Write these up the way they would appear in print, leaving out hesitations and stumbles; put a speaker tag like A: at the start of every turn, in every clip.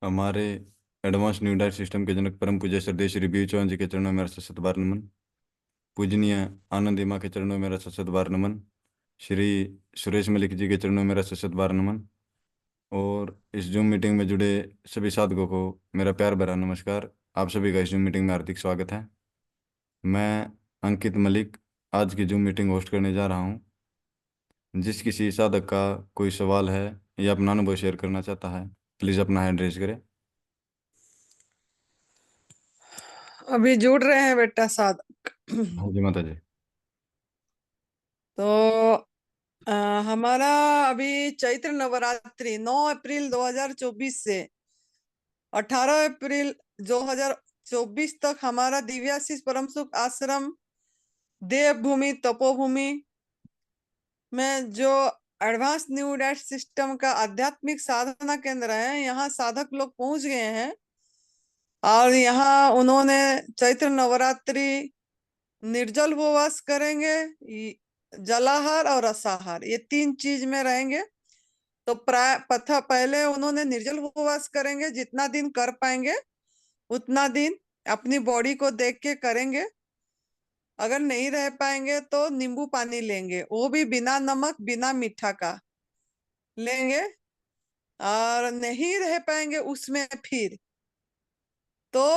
A: हमारे advance new diet system के जनक परम पूज्य श्रद्धेय श्री बीर चौहान जी के चरणों में मेरा सशत बार नमन। पूजनीय आनंद माँ के चरणों में मेरा सशत बार नमन। श्री सुरेश मलिक जी के चरणों में मेरा सशत बार नमन। और इस जूम मीटिंग में जुड़े सभी साधकों को मेरा प्यार भरा नमस्कार। आप सभी का इस जूम मीटिंग में हार्दिक स्वागत है। मैं अंकित मलिक आज की जूम मीटिंग होस्ट करने जा रहा हूँ। जिस किसी साधक का कोई सवाल है या अपना अनुभव शेयर करना चाहता है, प्लीज़ अपना हैंड रेज करें।
B: अभी जुड़ रहे हैं बेटा साधक।
A: हाँ जी माता जी।
B: तो अ, हमारा अभी चैत्र नवरात्रि 9 अप्रैल 2024 से 18 अप्रैल 2024 तक हमारा दिव्याशीष परम सुख आश्रम देवभूमि तपोभूमि में जो एडवांस न्यू डाइट सिस्टम का आध्यात्मिक साधना केंद्र है, यहाँ साधक लोग पहुंच गए हैं। और यहाँ उन्होंने चैत्र नवरात्रि निर्जल उपवास करेंगे, जलाहार और रसाहार, ये तीन चीज में रहेंगे। तो प्राय पथा पहले उन्होंने निर्जल उपवास करेंगे, जितना दिन कर पाएंगे उतना दिन अपनी बॉडी को देख के करेंगे। अगर नहीं रह पाएंगे तो नींबू पानी लेंगे, वो भी बिना नमक बिना मीठा का लेंगे। और नहीं रह पाएंगे उसमें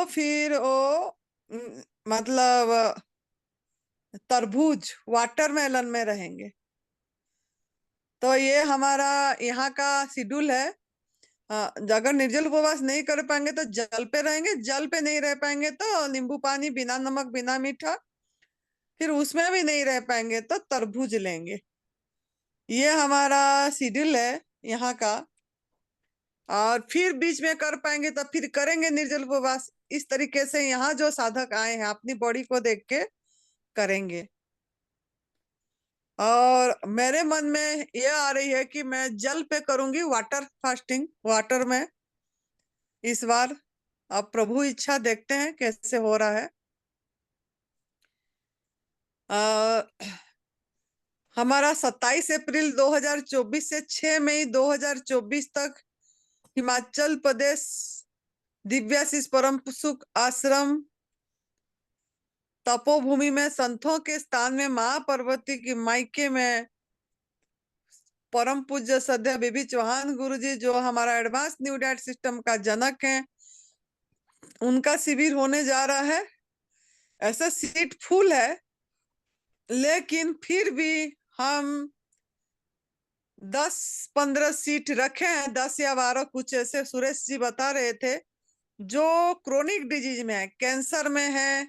B: फिर वो मतलब तरबूज वाटरमेलन में रहेंगे। तो ये हमारा यहाँ का शेड्यूल है। अगर निर्जल उपवास नहीं कर पाएंगे तो जल पे रहेंगे, जल पे नहीं रह पाएंगे तो नींबू पानी बिना नमक बिना मीठा, फिर उसमें भी नहीं रह पाएंगे तो तरबूज लेंगे। ये हमारा शेड्यूल है यहाँ का। और फिर बीच में कर पाएंगे तो फिर करेंगे निर्जल उपवास। इस तरीके से यहाँ जो साधक आए हैं अपनी बॉडी को देख के करेंगे। और मेरे मन में ये आ रही है कि मैं जल पे करूंगी, वाटर फास्टिंग, वाटर में इस बार। अब प्रभु इच्छा, देखते हैं कैसे हो रहा है। हमारा 27 अप्रैल 2024 से 6 मई 2024 तक हिमाचल प्रदेश दिव्याशीष परम सुख आश्रम तपोभूमि में संतों के स्थान में महापार्वती की मायके में परम पूज्य श्रद्धेय बीबी चौहान गुरु जी, जो हमारा एडवांस न्यू डाइट सिस्टम का जनक है, उनका शिविर होने जा रहा है। ऐसा सीट फुल है, लेकिन फिर भी हम 10-15 सीट रखे हैं, 10 या 12 कुछ ऐसे। सुरेश जी बता रहे थे जो क्रोनिक डिजीज में है, कैंसर में है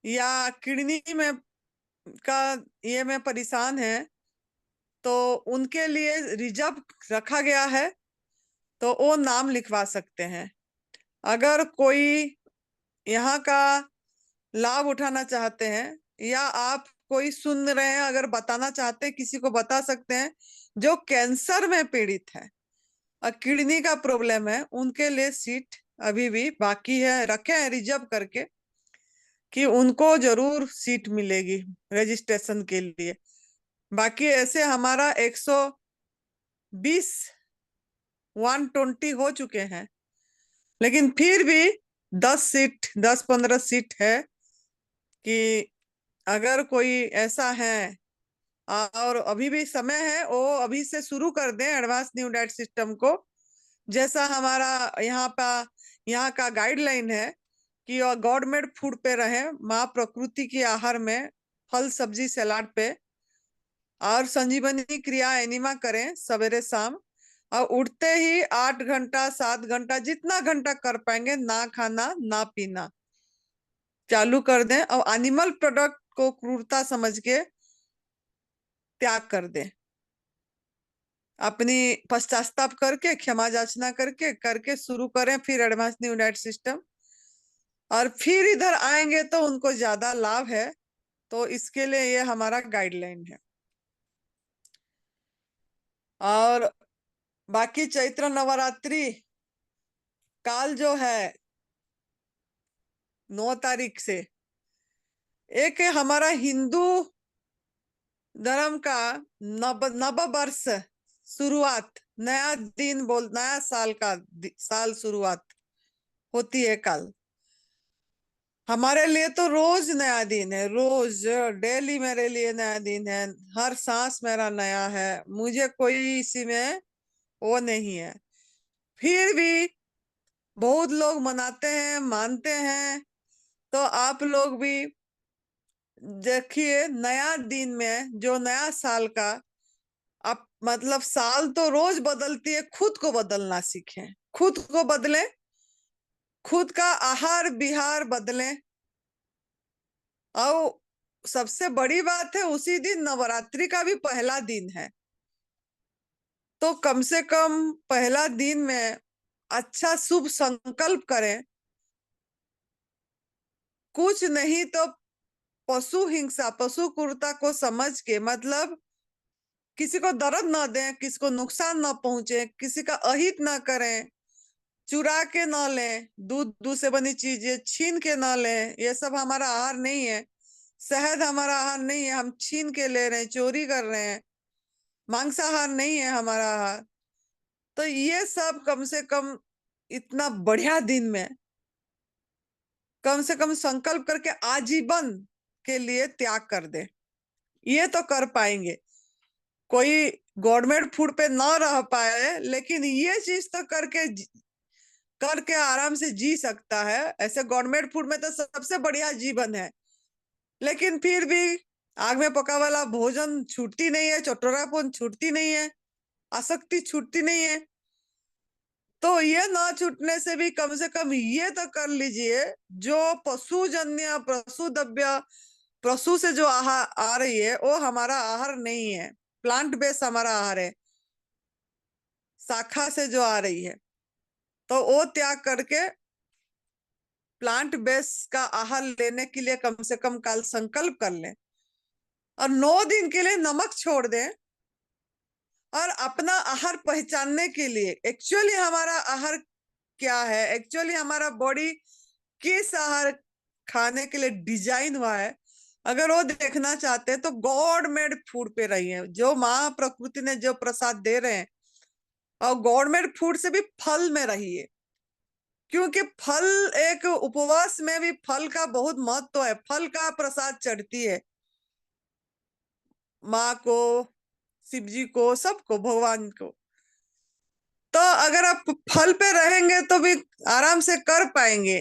B: या किडनी में का ये में परेशान है, तो उनके लिए रिजर्व रखा गया है। तो वो नाम लिखवा सकते हैं। अगर कोई यहाँ का लाभ उठाना चाहते हैं या आप कोई सुन रहे हैं, अगर बताना चाहते हैं, किसी को बता सकते हैं जो कैंसर में पीड़ित है और किडनी का प्रॉब्लम है, उनके लिए सीट अभी भी बाकी है, रखे हैं रिजर्व करके कि उनको जरूर सीट मिलेगी रजिस्ट्रेशन के लिए। बाकी ऐसे हमारा 120 120 हो चुके हैं, लेकिन फिर भी 10 सीट, 10-15 सीट है कि अगर कोई ऐसा है और अभी भी समय है, वो अभी से शुरू कर दें एडवांस न्यू डाइट सिस्टम को। जैसा हमारा यहाँ का गाइडलाइन है कि गॉड मेड फूड पे रहे, माँ प्रकृति की आहार में, फल सब्जी सलाद पे, और संजीवनी क्रिया एनिमा करें सवेरे शाम। और उठते ही 8 घंटा 7 घंटा जितना घंटा कर पाएंगे ना खाना ना पीना चालू कर दें, और एनिमल प्रोडक्ट को क्रूरता समझ के त्याग कर दें। अपनी पश्चाताप करके, क्षमा याचना करके करके शुरू करें फिर एडवांस न्यू डाइट सिस्टम। और फिर इधर आएंगे तो उनको ज्यादा लाभ है। तो इसके लिए ये हमारा गाइडलाइन है। और बाकी चैत्र नवरात्रि काल जो है 9 तारीख से, एक है हमारा हिंदू धर्म का नव वर्ष शुरुआत, नया दिन बोल, नया साल का साल शुरुआत होती है कल। हमारे लिए तो रोज नया दिन है, रोज डेली मेरे लिए नया दिन है। हर सांस मेरा नया है, मुझे कोई इसी में वो नहीं है। फिर भी बहुत लोग मनाते हैं, मानते हैं। तो आप लोग भी देखिए, नया दिन में जो नया साल का आप मतलब, साल तो रोज बदलती है, खुद को बदलना सीखें, खुद को बदलें, खुद का आहार विहार बदलें। और सबसे बड़ी बात है, उसी दिन नवरात्रि का भी पहला दिन है। तो कम से कम पहला दिन में अच्छा शुभ संकल्प करें। कुछ नहीं तो पशु हिंसा, पशु क्रूरता को समझ के, मतलब किसी को दर्द न दें, किसी को नुकसान न पहुंचे, किसी का अहित न करें, चुरा के न लें, दूध से बनी चीजें छीन के न लें। ये सब हमारा आहार नहीं है। शहद हमारा आहार नहीं है, हम छीन के ले रहे हैं, चोरी कर रहे हैं। मांसाहार नहीं है हमारा आहार। तो ये सब कम से कम इतना बढ़िया दिन में कम से कम संकल्प करके आजीवन के लिए त्याग कर दे। ये तो कर पाएंगे। कोई गवर्नमेंट फूड पे ना रह पाए, लेकिन ये चीज तो करके आराम से जी सकता है। ऐसे गवर्नमेंट फूड में तो सबसे बढ़िया जीवन है, लेकिन फिर भी आग में पका वाला भोजन छूटती नहीं है, चटोरापन छूटती नहीं है, आसक्ति छूटती नहीं है। तो ये ना छूटने से भी कम से कम ये तो कर लीजिए, जो पशुजन्य, पशुद्रव्य, पशु से जो आहार आ रही है वो हमारा आहार नहीं है। प्लांट बेस्ड हमारा आहार है, शाखा से जो आ रही है। तो वो त्याग करके प्लांट बेस्ड का आहार लेने के लिए कम से कम कल संकल्प कर लें, और 9 दिन के लिए नमक छोड़ दें। और अपना आहार पहचानने के लिए, एक्चुअली हमारा आहार क्या है, एक्चुअली हमारा बॉडी किस आहार खाने के लिए डिजाइन हुआ है, अगर वो देखना चाहते हैं तो गॉड मेड फूड पे रहिए, जो माँ प्रकृति ने जो प्रसाद दे रहे हैं। और गॉड मेड फूड से भी फल में रहिए, क्योंकि फल, एक उपवास में भी फल का बहुत महत्व है। फल का प्रसाद चढ़ती है माँ को, शिव जी को, सबको, भगवान को। तो अगर आप फल पे रहेंगे तो भी आराम से कर पाएंगे।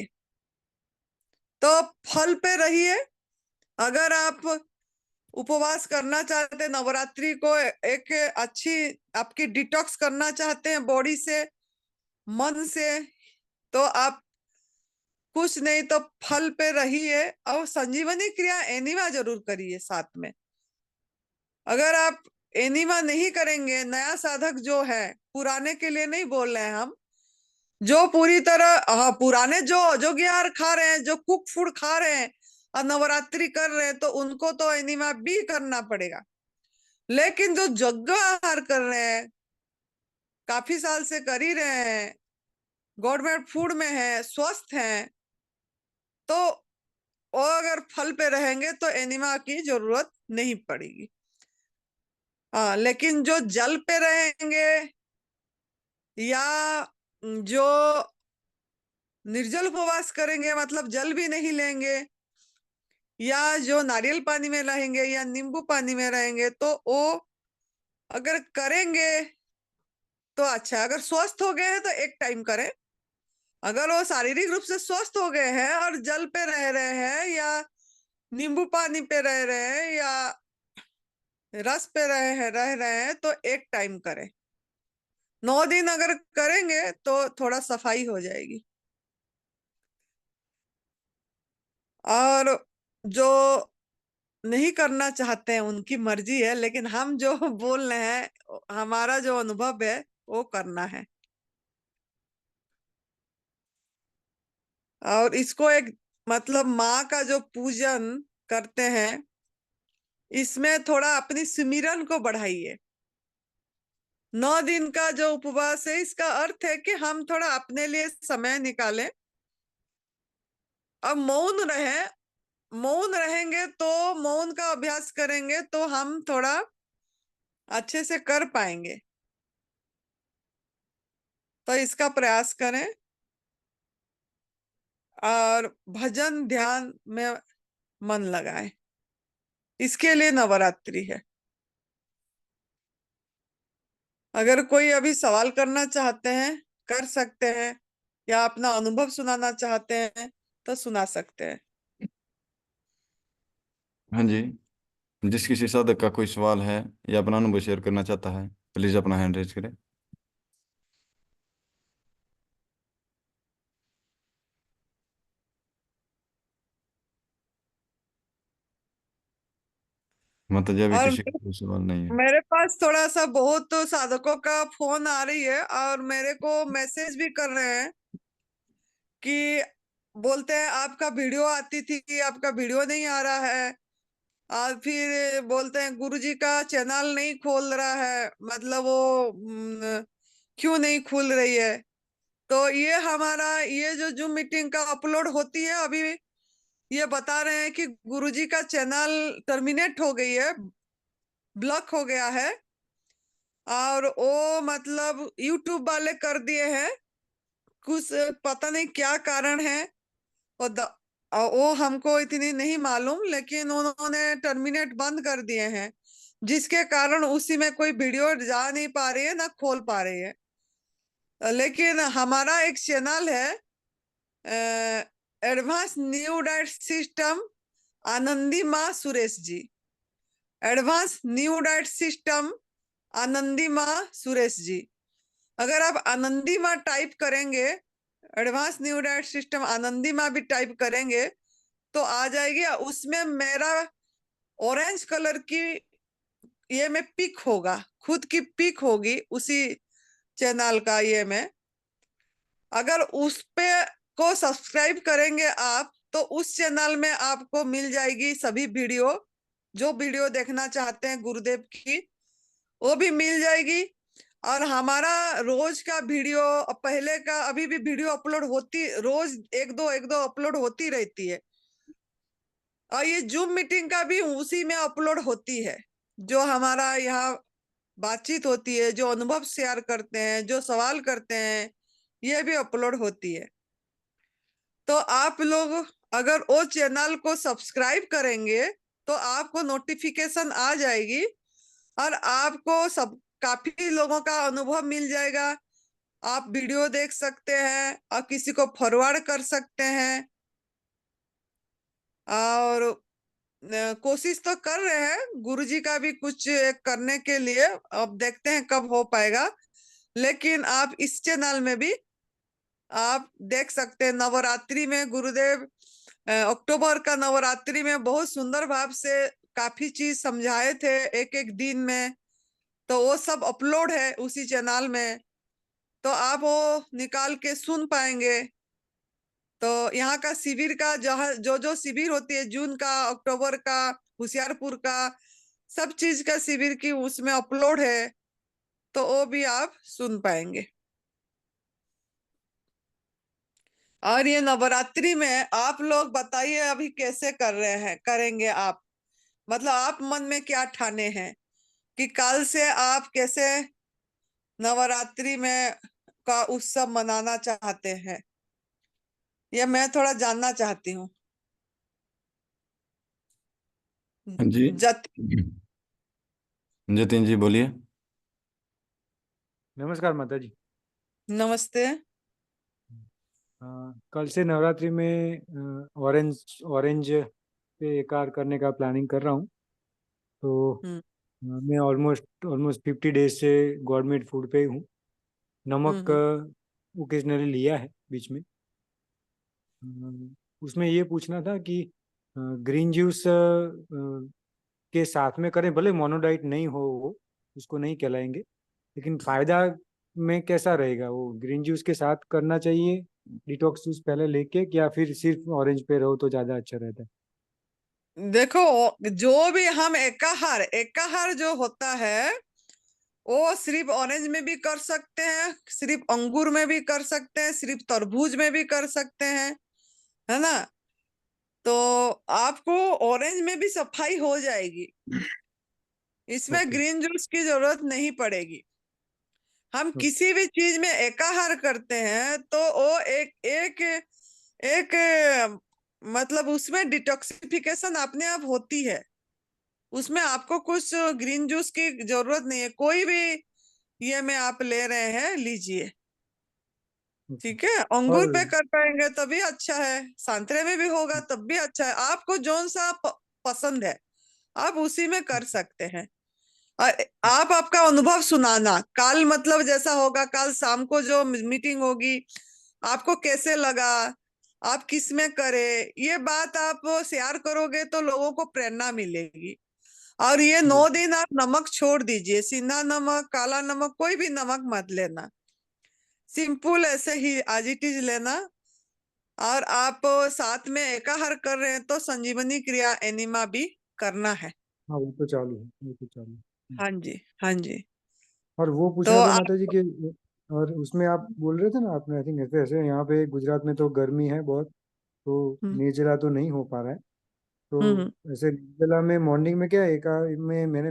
B: तो फल पे रहिए। अगर आप उपवास करना चाहते हैं, नवरात्रि को एक अच्छी आपकी डिटॉक्स करना चाहते हैं बॉडी से, मन से, तो आप कुछ नहीं तो फल पे रहिए, और संजीवनी क्रिया एनिमा जरूर करिए साथ में। अगर आप एनिमा नहीं करेंगे, नया साधक जो है, पुराने के लिए नहीं बोल रहे हैं हम, जो पूरी तरह, हाँ, पुराने जो अजोग्य आहार खा रहे हैं, जो कुक फूड खा रहे हैं और नवरात्रि कर रहे हैं, तो उनको तो एनिमा भी करना पड़ेगा। लेकिन जो यज्ञ आहार कर रहे हैं, काफी साल से कर ही रहे हैं, गवर्नमेंट फूड में है, स्वस्थ हैं, तो वो अगर फल पे रहेंगे तो एनिमा की जरूरत नहीं पड़ेगी। हाँ, लेकिन जो जल पे रहेंगे, या जो निर्जल उपवास करेंगे, मतलब जल भी नहीं लेंगे, या जो नारियल पानी में रहेंगे या नींबू पानी में रहेंगे, तो वो अगर करेंगे तो अच्छा। अगर स्वस्थ हो गए हैं तो एक टाइम करें। अगर वो शारीरिक रूप से स्वस्थ हो गए हैं और जल पे रह रहे हैं, या नींबू पानी पे रह रहे हैं, या रस पे रह रहे हैं, तो एक टाइम करें। 9 दिन अगर करेंगे तो थोड़ा सफाई हो जाएगी। और जो नहीं करना चाहते हैं उनकी मर्जी है, लेकिन हम जो बोल रहे हैं, हमारा जो अनुभव है, वो करना है। और इसको एक, मतलब माँ का जो पूजन करते हैं, इसमें थोड़ा अपनी सुमिरन को बढ़ाइए। 9 दिन का जो उपवास है, इसका अर्थ है कि हम थोड़ा अपने लिए समय निकालें और मौन रहें। मौन रहेंगे तो, मौन का अभ्यास करेंगे तो हम थोड़ा अच्छे से कर पाएंगे। तो इसका प्रयास करें और भजन ध्यान में मन लगाएं। इसके लिए नवरात्रि है। अगर कोई अभी सवाल करना चाहते हैं कर सकते हैं, या अपना अनुभव सुनाना चाहते हैं तो सुना सकते हैं।
A: हाँ जी, जिस किसी साधक का कोई सवाल है या अपना अनुभव शेयर करना चाहता है, प्लीज अपना हैंड रेज करें। माता जी अभी
B: और
A: किसी का कोई सवाल नहीं है।
B: मेरे पास थोड़ा सा बहुत साधकों का फोन आ रही है और मेरे को मैसेज भी कर रहे हैं कि बोलते हैं आपका वीडियो आती थी, आपका वीडियो नहीं आ रहा है। और फिर बोलते हैं गुरुजी का चैनल नहीं खोल रहा है, मतलब वो क्यों नहीं खुल रही है। तो ये हमारा ये जो जूम मीटिंग का अपलोड होती है अभी, ये बता रहे हैं कि गुरुजी का चैनल टर्मिनेट हो गई है, ब्लॉक हो गया है। और वो मतलब यूट्यूब वाले कर दिए हैं, कुछ पता नहीं क्या कारण है। वो वो हमको इतनी नहीं मालूम, लेकिन उन्होंने टर्मिनेट बंद कर दिए हैं, जिसके कारण उसी में कोई वीडियो जा नहीं पा रही है ना खोल पा रही है। लेकिन हमारा एक चैनल है, advance new diet system Anandi Maa Suresh ji. Advance new diet system Anandi Maa Suresh ji. अगर आप आनंदी माँ टाइप करेंगे, advance new diet system Anandi Maa भी टाइप करेंगे तो आ जाएगी। उसमें मेरा ऑरेंज कलर की ये में पिक होगा, खुद की पिक होगी उसी चैनल का। ये में अगर उस पे को सब्सक्राइब करेंगे आप, तो उस चैनल में आपको मिल जाएगी सभी वीडियो, जो वीडियो देखना चाहते हैं गुरुदेव की वो भी मिल जाएगी। और हमारा रोज का वीडियो, पहले का अभी भी वीडियो अपलोड होती, रोज एक दो अपलोड होती रहती है। और ये जूम मीटिंग का भी उसी में अपलोड होती है। जो हमारा यहाँ बातचीत होती है, जो अनुभव शेयर करते हैं, जो सवाल करते हैं, ये भी अपलोड होती है। तो आप लोग अगर वो चैनल को सब्सक्राइब करेंगे तो आपको नोटिफिकेशन आ जाएगी और आपको सब काफी लोगों का अनुभव मिल जाएगा। आप वीडियो देख सकते हैं और किसी को फॉरवर्ड कर सकते हैं। और कोशिश तो कर रहे हैं गुरुजी का भी कुछ करने के लिए, अब देखते हैं कब हो पाएगा। लेकिन आप इस चैनल में भी आप देख सकते हैं। नवरात्रि में गुरुदेव अक्टूबर का नवरात्रि में बहुत सुंदर भाव से काफी चीज समझाए थे एक एक दिन में। तो वो सब अपलोड है उसी चैनल में, तो आप वो निकाल के सुन पाएंगे। तो यहाँ का शिविर का जहाँ जो जो शिविर होती है, जून का, अक्टूबर का, होशियारपुर का, सब चीज का शिविर की उसमें अपलोड है, तो वो भी आप सुन पाएंगे। और ये नवरात्रि में आप लोग बताइए अभी कैसे कर रहे हैं, करेंगे आप, मतलब आप मन में क्या ठाने हैं कि कल से आप कैसे नवरात्रि में का उत्सव मनाना चाहते हैं, ये मैं थोड़ा जानना चाहती हूँ।
A: हाँ जी,
B: जत
A: जतिन जी बोलिए।
C: नमस्कार माता जी।
B: नमस्ते।
C: अ, कल से नवरात्रि में ऑरेंज ऑरेंज पे कार्य करने का प्लानिंग कर रहा हूँ। तो
B: हम्म
C: मैं ऑलमोस्ट ऑलमोस्ट 50 डेज से गवर्नमेंट फूड पे ही हूँ। नमक
B: हम्म
C: ओकेजनली लिया है बीच में। उसमें ये पूछना था कि ग्रीन जूस के साथ में करें, भले मोनोडाइट नहीं हो वो, उसको नहीं कहलाएंगे, लेकिन फायदा में कैसा रहेगा? वो ग्रीन जूस के साथ करना चाहिए डिटॉक्स जूस पहले लेके, या फिर सिर्फ ऑरेंज पे रहो तो ज्यादा अच्छा रहता है?
B: देखो, जो भी हम एकाहार एकाहार जो होता है वो सिर्फ ऑरेंज में भी कर सकते हैं, सिर्फ अंगूर में भी कर सकते हैं, सिर्फ तरबूज में भी कर सकते हैं, है ना। तो आपको ऑरेंज में भी सफाई हो जाएगी, इसमें
C: ओके।
B: ग्रीन जूस की जरूरत नहीं पड़ेगी। हम किसी भी चीज में एकाहार करते हैं तो वो एक एक एक मतलब उसमें डिटॉक्सिफिकेशन अपने आप होती है। उसमें आपको कुछ ग्रीन जूस की जरूरत नहीं है, कोई भी ये में आप ले रहे हैं लीजिए, ठीक है। अंगूर
C: और
B: पे कर पाएंगे तभी अच्छा है, संतरे में भी होगा तब भी अच्छा है। आपको जौन सा पसंद है आप उसी में कर सकते हैं। और आप आपका अनुभव सुनाना, कल मतलब जैसा होगा, कल शाम को जो मीटिंग होगी आपको कैसे लगा, आप किस में करे, ये बात आप शेयर करोगे तो लोगों को प्रेरणा मिलेगी। और ये 9 दिन आप नमक छोड़ दीजिए, सीधा नमक, काला नमक, कोई भी नमक मत लेना, सिंपल ऐसे ही आज इट इज लेना। और आप साथ में एकाहार कर रहे हैं तो संजीवनी क्रिया एनिमा भी करना है।
C: हाँ, वो तो चालू है, वो तो चालू है।
B: हाँ जी, हाँ जी।
C: और वो
B: तो
C: पूछना था
B: आप
C: माता जी कि, और उसमें आप बोल रहे थे ना आपने, आई थिंक ऐसे ऐसे यहाँ पे गुजरात में तो गर्मी है बहुत, तो
B: हम्म
C: निर्जला तो नहीं हो पा रहा है।
B: हम्म
C: तो ऐसे निर्जला में मॉर्निंग में क्या एकार में मैंने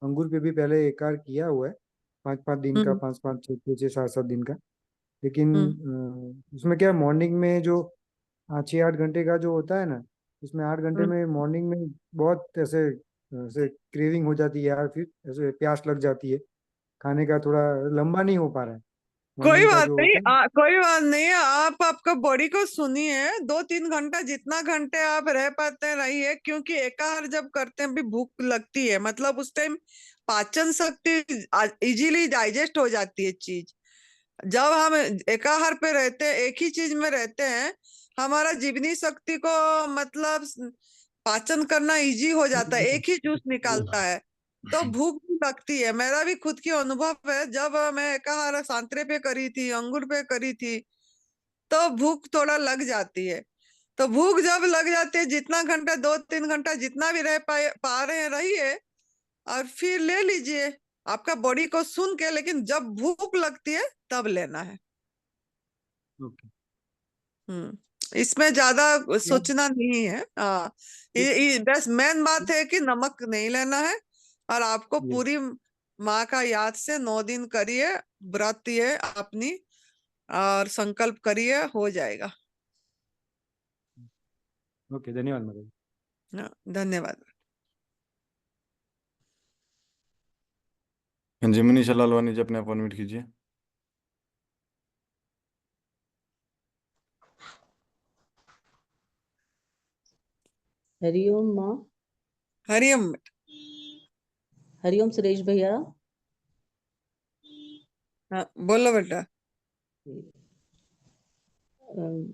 C: अंगूर पे भी पहले एकार किया हुआ है, 5 5 दिन का,
B: हम्म
C: 5 5 6 6 7 दिन का। लेकिन
B: हम्म
C: उसमें क्या मॉर्निंग में जो 6 8 घंटे का जो होता है ना, उसमें 8 घंटे
B: हम्म।
C: में मॉर्निंग में बहुत ऐसे ऐसे क्रेविंग हो जाती है यार, फिर ऐसे प्यास लग जाती है, खाने का थोड़ा लंबा नहीं हो पा रहा है
B: कोई
C: मॉर्निंग का
B: बात
C: जो
B: नहीं,
C: होता है।
B: कोई बात नहीं। आप आपका बॉडी को सुनिए, 2 3 घंटा जितना घंटे आप रह पाते हैं रहिए, क्योंकि एकाहार जब करते हैं भी भूख लगती है, मतलब उस टाइम पाचन शक्ति इजीली डाइजेस्ट हो जाती है चीज। जब हम एकाहार पे रहते हैं, एक ही चीज में रहते हैं, हमारा जीवनी शक्ति को मतलब पाचन करना इजी हो जाता है, एक ही जूस निकालता है तो भूख भी लगती है। मेरा भी खुद की अनुभव है, जब मैं एकाहार संतरे पे करी थी, अंगूर पे करी थी, तो भूख थोड़ा लग जाती है। तो भूख जब लग जाती है, जितना घंटा 2 3 घंटा जितना भी रह पा रहे हैं रहिए, और फिर ले लीजिए आपका बॉडी को सुन के, लेकिन जब भूख लगती है तब लेना है।
C: ओके।
B: इसमें ज्यादा सोचना नहीं है। हाँ, बस मेन बात है कि नमक नहीं लेना है। और आपको
C: यस।
B: पूरी माँ का याद से 9 दिन करिए, व्रत ये अपनी, और संकल्प करिए, हो जाएगा।
C: ओके, धन्यवाद मैडम।
B: हाँ, धन्यवाद।
A: हाँ जी, मनीषा लालवानी जी, अपने आप अनम्यूट कीजिए।
D: हरिओम माँ।
B: हरिओम।
D: हरिओम सुरेश भैया।
B: हाँ, बोलो बेटा।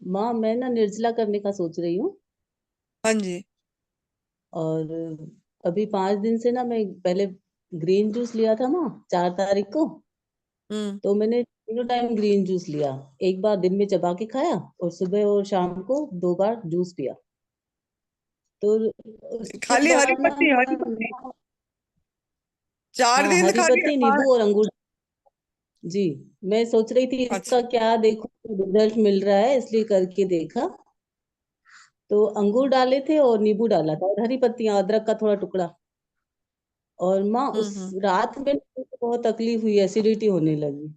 D: माँ, मैं ना निर्जला करने का सोच रही हूँ।
B: हाँ जी।
D: और अभी 5 दिन से ना मैं पहले ग्रीन जूस लिया था माँ, 4 तारीख को।
B: हम्म
D: तो मैंने तीनों टाइम ग्रीन जूस लिया। एक बार दिन में चबा के खाया, और सुबह और शाम को 2 बार जूस पिया। तो उसके
B: खाली हरी
D: बाद ना
B: पत्ती, हरी पत्ती, 4 दिन
D: हरी
B: खाली
D: पत्ती, नींबू और अंगूर। जी। मैं सोच रही थी
B: अच्छा।
D: इसका क्या देखूं, रिजल्ट मिल रहा है इसलिए करके देखा। तो अंगूर डाले थे और नींबू डाला था और हरी पत्तियां, अदरक का थोड़ा टुकड़ा। और माँ उस
B: हम्म।
D: रात में मुझे बहुत तकलीफ हुई, एसिडिटी होने लगी।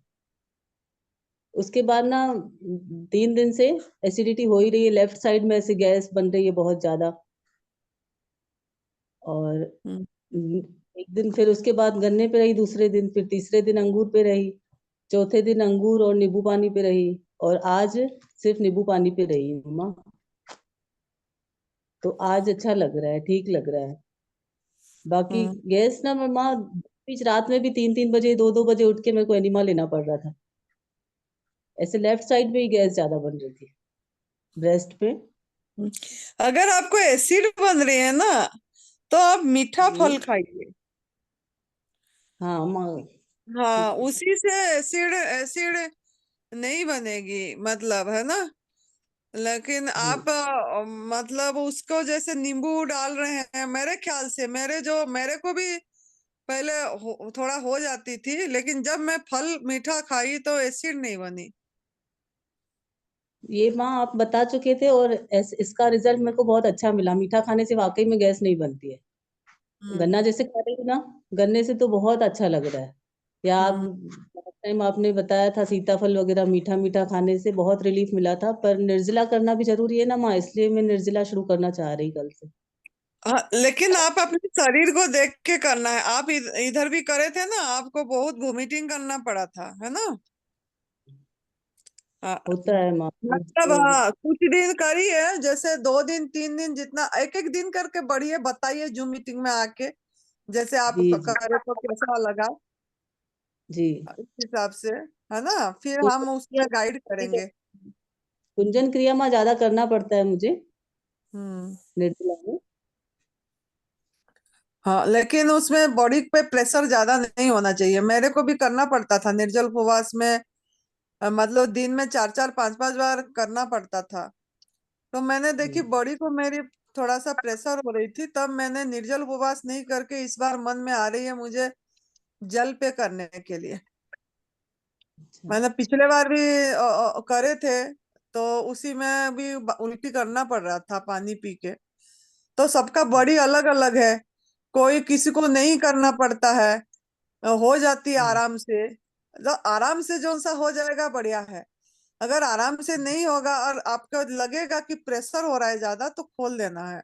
D: उसके बाद ना 3 दिन से एसिडिटी हो ही रही है, लेफ्ट साइड में ऐसे गैस बन रही है बहुत ज्यादा। और
B: हम्म
D: एक दिन फिर उसके बाद गन्ने पे रही, दूसरे दिन फिर तीसरे दिन अंगूर पे रही, चौथे दिन अंगूर और नींबू पानी पे रही, और आज सिर्फ नींबू पानी पे रही हूँ माँ। तो आज अच्छा लग रहा है, ठीक लग रहा है। बाकी
B: हम्म।
D: गैस ना मैं माँ, बीच रात में भी 3 3 बजे 2 2 बजे उठ के मेरे को एनिमा लेना पड़ रहा था। ऐसे लेफ्ट साइड में ही गैस ज्यादा बन रही थी, ब्रेस्ट पे।
B: अगर आपको एसिड बन रही है ना, तो आप मीठा फल
D: हम्म,
B: खाइए।
D: हाँ माँ।
B: हाँ, उसी से एसिड एसिड नहीं बनेगी, मतलब है ना। लेकिन आप मतलब उसको जैसे नींबू डाल रहे हैं, मेरे ख्याल से मेरे को भी पहले थोड़ा हो जाती थी, लेकिन जब मैं फल मीठा खाई तो एसिड नहीं बनी।
D: ये माँ आप बता चुके थे, और इसका रिजल्ट मेरे को बहुत अच्छा मिला। मीठा खाने से वाकई में गैस नहीं बनती है।
B: हम्म
D: गन्ना जैसे खा रही हूँ ना, गन्ने से तो बहुत अच्छा लग रहा है। या आप टाइम आपने बताया था सीताफल वगैरह मीठा मीठा खाने से बहुत रिलीफ मिला था, पर निर्जला करना भी जरूरी है ना माँ, इसलिए मैं निर्जला शुरू करना चाह रही कल से।
B: हाँ, लेकिन आप अपने शरीर को देख के करना है। आप इधर भी करे थे ना, आपको बहुत वोमिटिंग करना पड़ा था, है ना? हाँ,
D: होता है माँ,
B: मतलब हाँ, कुछ दिन करिए, जैसे 2 दिन 3 दिन, जितना एक एक दिन करके बढ़िए, बताइए जूम मीटिंग में आके जैसे आप
D: जी
B: करे तो कैसा लगा,
D: जी।
B: इस हिसाब से, है ना? फिर हम उसमें गाइड
D: कुंजन
B: करेंगे।
D: क्रिया माँ ज्यादा करना पड़ता है मुझे
B: हम्म।
D: निर्जला में।
B: हाँ, लेकिन उसमें बॉडी पे प्रेशर ज्यादा नहीं होना चाहिए। मेरे को भी करना पड़ता था निर्जल उपवास में, मतलब दिन में 4-4 5-5 बार करना पड़ता था। तो मैंने देखी बॉडी को मेरी थोड़ा सा प्रेशर हो रही थी, तब मैंने निर्जल उपवास नहीं करके इस बार मन में आ रही है मुझे जल पे करने के लिए।
D: अच्छा
B: मैंने पिछले बार भी करे थे, तो उसी में भी उल्टी करना पड़ रहा था पानी पी के। तो सबका बॉडी अलग अलग है, कोई किसी को नहीं करना पड़ता है, हो जाती है आराम से। तो आराम से जो सा हो जाएगा बढ़िया है। अगर आराम से नहीं होगा और आपको लगेगा कि प्रेशर हो रहा है ज्यादा, तो खोल देना है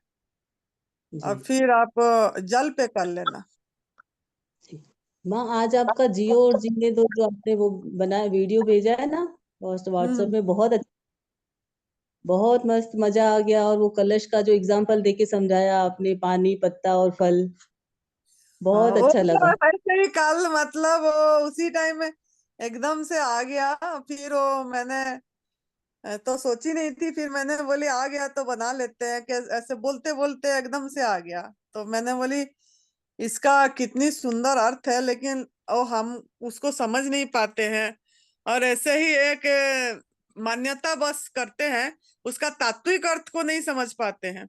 D: जी
B: और फिर आप जल पे कर लेना।
D: जी। माँ आज आपका जियो और जीने दो जो आपने वो बनाया वीडियो भेजा है ना व्हाट्सएप
B: हम्म।
D: में, बहुत अच्छा, बहुत मस्त मजा आ गया। और वो कलश का जो एग्जाम्पल देके समझाया आपने, पानी पत्ता और फल,
B: हाँ,
D: बहुत
B: वो
D: अच्छा
B: तो
D: लगा।
B: ऐसे ही कल, मतलब वो उसी टाइम में एकदम से आ गया। फिर वो मैंने तो सोची नहीं थी, फिर मैंने बोली आ गया तो बना लेते हैं, कि ऐसे बोलते बोलते एकदम से आ गया। तो मैंने बोली इसका कितनी सुंदर अर्थ है, लेकिन ओ हम उसको समझ नहीं पाते हैं, और ऐसे ही एक मान्यता बस करते हैं, उसका तात्विक अर्थ को नहीं समझ पाते हैं।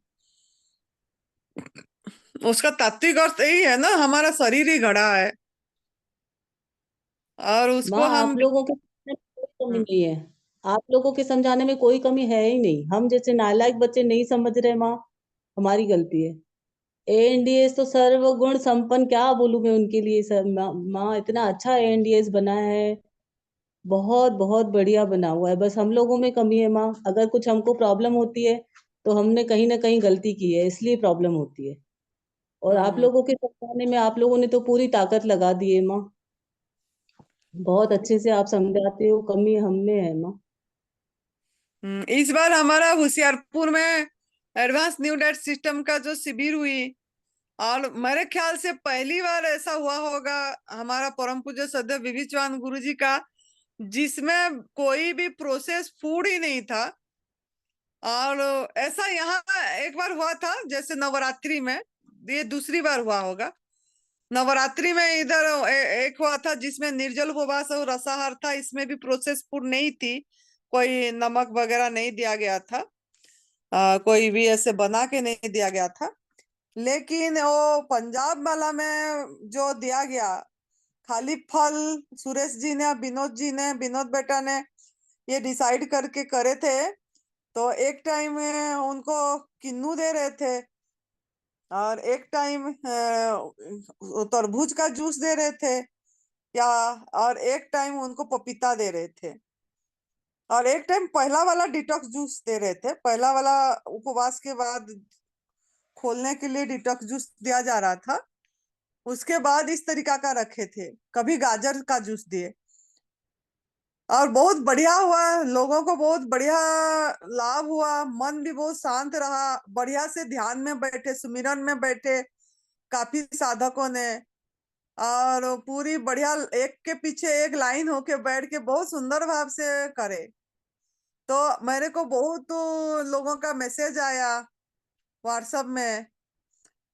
B: उसका तात्विक अर्थ यही है ना, हमारा शरीर ही घड़ा है, और उसको
D: माँ
B: हम
D: आप लोगों के समझाने में कोई कमी नहीं है, आप लोगों के समझाने में कोई कमी है ही नहीं। हम जैसे नालायक बच्चे नहीं समझ रहे माँ, हमारी गलती है। एएनडीएस तो सर्वगुण संपन्न, क्या बोलूं मैं उनके लिए। सर माँ इतना अच्छा एएनडीएस बना है, बहुत बहुत बढ़िया बना हुआ है। बस हम लोगों में कमी है माँ, अगर कुछ हमको प्रॉब्लम होती है तो हमने कहीं ना कहीं गलती की है, इसलिए प्रॉब्लम होती है। और आप लोगों के समझाने में आप लोगों ने तो पूरी ताकत लगा दी है माँ, बहुत अच्छे से आप समझाते हो, कमी हम में है माँ।
B: इस बार हमारा होशियारपुर में एडवांस न्यू डेट सिस्टम का जो शिविर हुई, और मेरे ख्याल से पहली बार ऐसा हुआ होगा हमारा परम पूज्य सदैव विभि चौहान गुरु जी का, जिसमें कोई भी प्रोसेस फूड ही नहीं था। और ऐसा यहाँ एक बार हुआ था, जैसे नवरात्रि में, ये दूसरी बार हुआ होगा। नवरात्रि में इधर एक हुआ था जिसमें निर्जल उपवास और रसाहार था, इसमें भी प्रोसेस फूड नहीं थी, कोई नमक वगैरह नहीं दिया गया था, कोई भी ऐसे बना के नहीं दिया गया था। लेकिन वो पंजाब वाला में जो दिया गया, खाली फल, सुरेश जी ने, विनोद बेटा ने ये डिसाइड करके करे थे। तो एक टाइम उनको किन्नू दे रहे थे, और एक टाइम तरबूज का जूस दे रहे थे, या और एक टाइम उनको पपीता दे रहे थे, और एक टाइम पहला वाला डिटॉक्स जूस दे रहे थे। पहला वाला उपवास के बाद खोलने के लिए डिटॉक्स जूस दिया जा रहा था। उसके बाद इस तरीका का रखे थे, कभी गाजर का जूस दिए, और बहुत बढ़िया हुआ, लोगों को बहुत बढ़िया लाभ हुआ, मन भी बहुत शांत रहा, बढ़िया से ध्यान में बैठे, सुमिरन में बैठे काफी साधकों ने, और पूरी बढ़िया एक के पीछे एक लाइन होके बैठ के बहुत सुंदर भाव से करे। तो मेरे को बहुत लोगों का मैसेज आया व्हाट्सएप में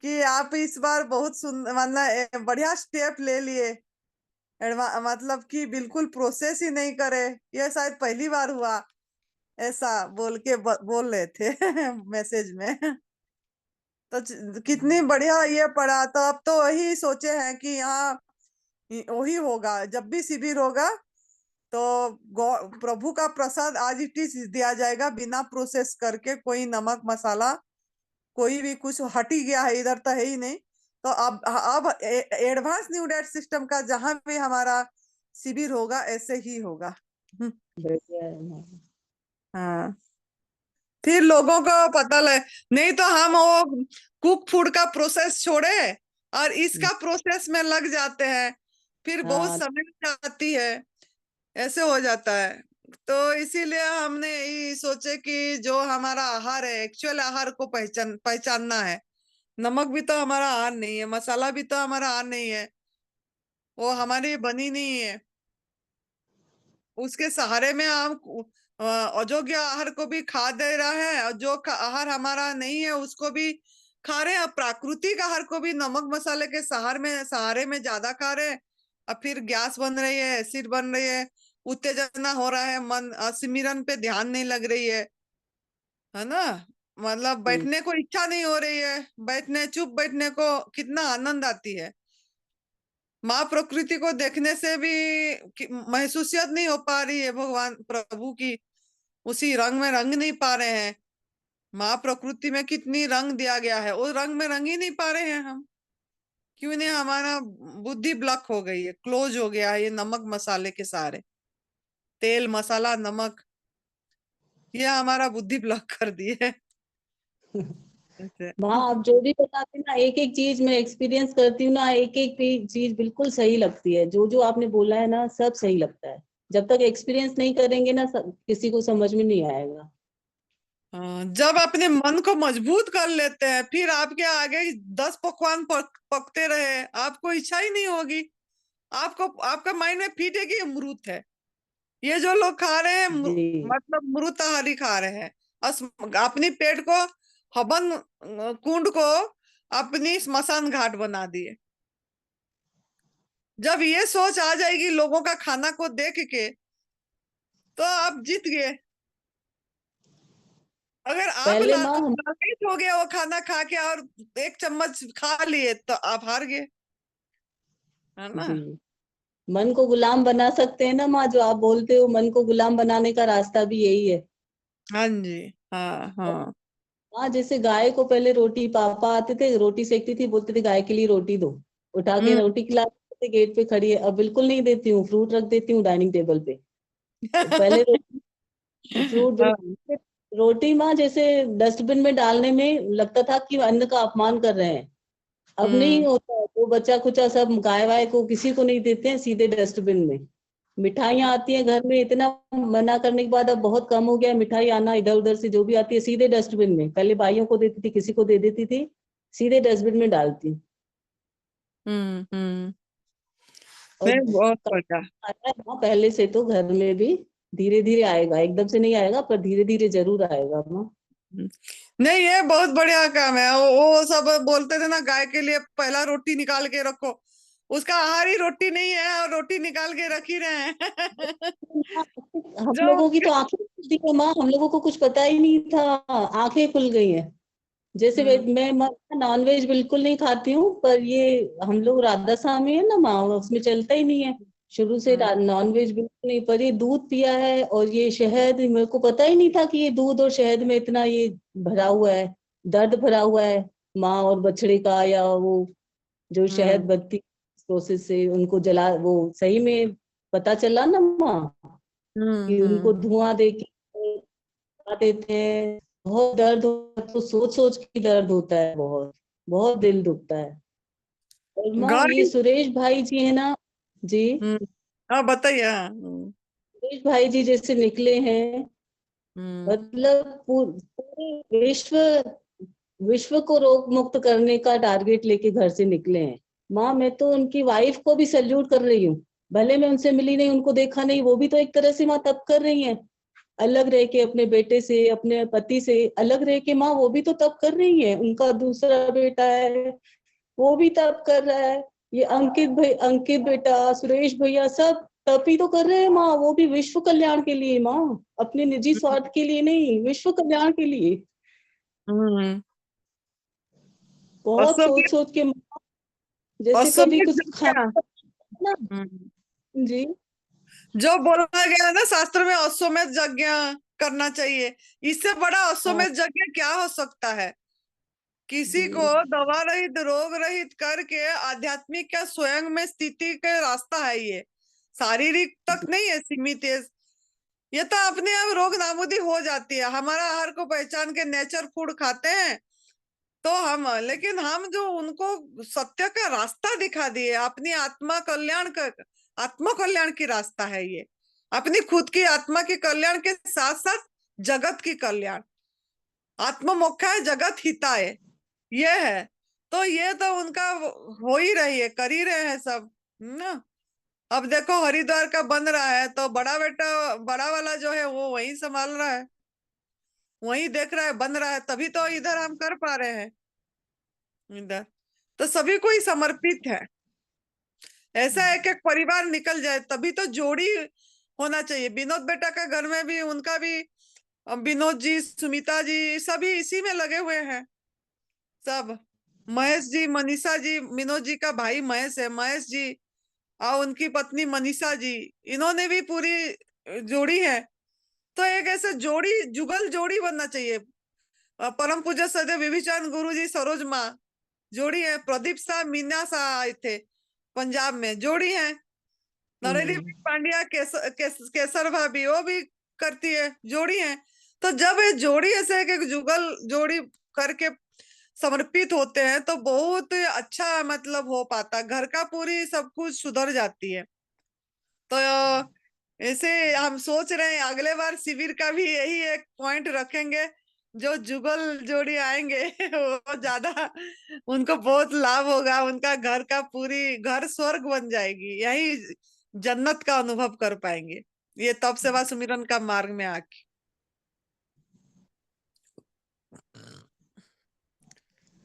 B: कि आप इस बार बहुत मतलब बढ़िया स्टेप ले लिए, मतलब कि बिल्कुल प्रोसेस ही नहीं करे, ये शायद पहली बार हुआ, ऐसा बोल के बोल रहे थे मैसेज में। तो कितनी बढ़िया ये पड़ा। तो अब तो वही सोचे हैं कि यहाँ वही होगा, जब भी शिविर होगा तो प्रभु का प्रसाद आज इट इज दिया जाएगा, बिना प्रोसेस करके, कोई नमक मसाला कोई भी कुछ हट ही गया है इधर तो है ही नहीं। तो अब एडवांस न्यू डाइट सिस्टम का जहां भी हमारा शिविर होगा ऐसे ही होगा।
D: बढ़िया है माँ।
B: हाँ, फिर लोगों को पता लगे, नहीं तो हम वो कुक फूड का प्रोसेस छोड़े और इसका प्रोसेस में लग जाते हैं, फिर बहुत
D: हाँ
B: समय जाती है, ऐसे हो जाता है। तो इसीलिए हमने ये सोचे कि जो हमारा आहार है, एक्चुअल आहार को पहचानना है। नमक भी तो हमारा आहार नहीं है, मसाला भी तो हमारा आहार नहीं है, वो हमारी बनी नहीं है। उसके सहारे में हम अयोग्य आहार को भी खा दे रहा है, और जो आहार हमारा नहीं है उसको भी खा रहे हैं। प्राकृतिक आहार को भी नमक मसाले के सहारे में ज्यादा खा रहे हैं, और फिर गैस बन रही है, एसिड बन रही है, उत्तेजना हो रहा है, मन सिमरन पे ध्यान नहीं लग रही है ना। मतलब बैठने को इच्छा नहीं हो रही है, चुप बैठने को कितना आनंद आती है। माँ प्रकृति को देखने से भी महसूसियत नहीं हो पा रही है भगवान प्रभु की, उसी रंग में रंग नहीं पा रहे हैं। माँ प्रकृति में कितनी रंग दिया गया है, वो रंग में रंग ही नहीं पा रहे हैं हम। क्यों नहीं? हमारा बुद्धि ब्लॉक हो गई है, क्लोज हो गया है ये नमक मसाले के सारे, तेल मसाला नमक, ये हमारा बुद्धि ब्लॉक कर दिए है। ऐसे।
D: माँ आप जो भी बताते ना, एक एक चीज मैं एक्सपीरियंस करती हूँ ना, एक एक चीज बिल्कुल सही लगती है। जो जो आपने बोला है ना, सब सही लगता है। जब तक एक्सपीरियंस नहीं करेंगे ना, किसी को समझ में नहीं आएगा।
B: जब अपने मन को मजबूत कर लेते हैं, फिर आपके आगे 10 पकवान पकते रहे, आपको इच्छा ही नहीं होगी। आपको आपका माइंड में फिट है कि ये मृत है, ये जो लोग खा रहे हैं
D: जी
B: मतलब मृताहारी खा रहे हैं। अपनी पेट को, हवन कुंड को अपनी स्मशान घाट बना दिए। जब ये सोच आ जाएगी लोगों का खाना को देख के, तो आप जीत गए। अगर आप
D: पहले माँ हम
B: लालच हो गए वो खाना खा के और एक चम्मच खा लिए, तो आप हार गए, है ना।
D: जी मन को गुलाम बना सकते हैं ना माँ, जो आप बोलते हो मन को गुलाम बनाने का रास्ता भी यही है।
B: हाँ जी, हाँ हाँ।
D: हाँ जैसे गाय को पहले रोटी, पापा आते थे रोटी सेकती थी, बोलते थे गाय के लिए रोटी दो, उठा के रोटी खिलाते थे, गेट पे खड़ी है। अब बिल्कुल नहीं देती हूँ, फ्रूट रख देती हूँ डाइनिंग टेबल पे। पहले फ्रूट
B: हाँ,
D: रोटी माँ जैसे डस्टबिन में डालने में लगता था कि अन्न का अपमान कर रहे हैं। अब नहीं होता है, तो बच्चा कुचा सब गाय वाय को किसी को नहीं देते हैं, सीधे डस्टबिन में। मिठाइयाँ आती हैं घर में, इतना मना करने के बाद अब बहुत कम हो गया है मिठाई आना, इधर उधर से जो भी आती है सीधे डस्टबिन में। पहले भाइयों को देती थी, किसी को दे देती थी, सीधे डस्टबिन में डालती।
B: नहीं
D: और
B: बहुत बढ़िया।
D: आया है ना पहले से, तो घर में भी धीरे धीरे आएगा, एकदम से नहीं आएगा पर धीरे धीरे जरूर आएगा माँ।
B: नहीं, ये बहुत बढ़िया काम है। वो सब बोलते थे ना, गाय के लिए पहला रोटी निकाल के रखो, उसका आहार ही रोटी नहीं है और रोटी निकाल के रख ही रहे हैं।
D: हम
B: जो
D: लोगों की तो आंखें खुलती है माँ, हम लोगों को कुछ पता ही नहीं था, आंखें खुल गई हैं। जैसे मैं नॉन वेज बिल्कुल नहीं खाती हूँ, पर ये हम लोग राधा स्वामी है ना माँ, उसमें चलता ही नहीं है शुरू से नॉन वेज बिल्कुल नहीं। पर ये दूध पिया है और ये शहद, मेरे को पता ही नहीं था कि ये दूध और शहद में इतना ये भरा हुआ है, दर्द भरा हुआ है माँ और बछड़े का। या वो जो शहद बत्ती प्रोसेस से उनको जला, वो सही में पता चला ना माँ कि उनको धुआं दे के देते हैं, बहुत दर्द होता है। तो सोच सोच के दर्द होता है, बहुत बहुत दिल दुखता है। और माँ
B: गाय।
D: ये सुरेश भाई जी है ना जी,
B: हाँ, बताइए।
D: सुरेश भाई जी जैसे निकले हैं, मतलब पूरे विश्व को रोग मुक्त करने का टारगेट लेके घर से निकले हैं। माँ मैं तो उनकी वाइफ को भी सल्यूट कर रही हूँ, भले मैं उनसे मिली नहीं, उनको देखा नहीं, वो भी तो एक तरह से माँ तब कर रही हैं, अलग रह के अपने बेटे से, अपने पति से अलग रह के माँ, वो भी तो तब कर रही है। उनका दूसरा बेटा है, वो भी तब कर रहा है। ये अंकित बेटा, सुरेश भैया सब तब ही तो कर रहे हैं माँ, वो भी विश्व कल्याण के लिए माँ, अपने निजी स्वार्थ के लिए नहीं, विश्व कल्याण के लिए। बहुत सोच सोच के माँ, जैसे कभी
B: अश्वमेध
D: कुछ
B: यज्ञ।
D: खाना ना जी।
B: जो बोला गया है ना शास्त्र में, अश्वमेध यज्ञ करना चाहिए, इससे बड़ा
D: हाँ
B: अश्वमेध यज्ञ क्या हो सकता है। किसी को दवा रहित रोग रहित करके आध्यात्मिक का स्वयं में स्थिति का रास्ता है। ये शारीरिक तक नहीं है सीमित, ये तो अपने आप रोग नाबूदी हो जाती है। हमारा आहार को पहचान के नेचर फूड खाते हैं तो हम, लेकिन हम जो उनको सत्य का रास्ता दिखा दिए, अपनी आत्मा कल्याण की रास्ता है ये, अपनी खुद की आत्मा के कल्याण के साथ साथ जगत की कल्याण, आत्म मोक्षाय जगत हिताय, ये है। तो ये तो उनका हो ही रही है, कर ही रहे हैं सब ना। अब देखो हरिद्वार का बन रहा है तो बड़ा बेटा, बड़ा वाला जो है वो वही संभाल रहा है, वही देख रहा है, बन रहा है, तभी तो इधर हम कर पा रहे हैं इधर। तो सभी को ही समर्पित है। ऐसा एक एक परिवार निकल जाए तभी तो जोड़ी होना चाहिए। विनोद बेटा का घर में भी, उनका भी, विनोद जी, सुमिता जी, सभी इसी में लगे हुए हैं सब। महेश जी, मनीषा जी, विनोद जी का भाई महेश है, महेश जी और उनकी पत्नी मनीषा जी, इन्होंने भी पूरी जोड़ी है। तो एक ऐसे जोड़ी, जुगल जोड़ी बनना चाहिए। परम पूज्य सदैव विभीचंद गुरु जी, सरोज माँ जोड़ी है, प्रदीप शाह, मीना शाह आए थे पंजाब में, जोड़ी है। नरेली पांड्या, केसर भाभी वो भी करती है, जोड़ी है। तो जब ये जोड़ी ऐसे एक जुगल जोड़ी करके समर्पित होते हैं तो बहुत अच्छा मतलब हो पाता, घर का पूरी सब कुछ सुधर जाती है। तो ऐसे हम सोच रहे हैं अगले बार शिविर का भी यही एक पॉइंट रखेंगे, जो जुगल जोड़ी आएंगे वो ज्यादा उनको बहुत लाभ होगा, उनका घर का पूरी घर स्वर्ग बन जाएगी, यही जन्नत का अनुभव कर पाएंगे ये तप सेवा सुमिरन का मार्ग में आके।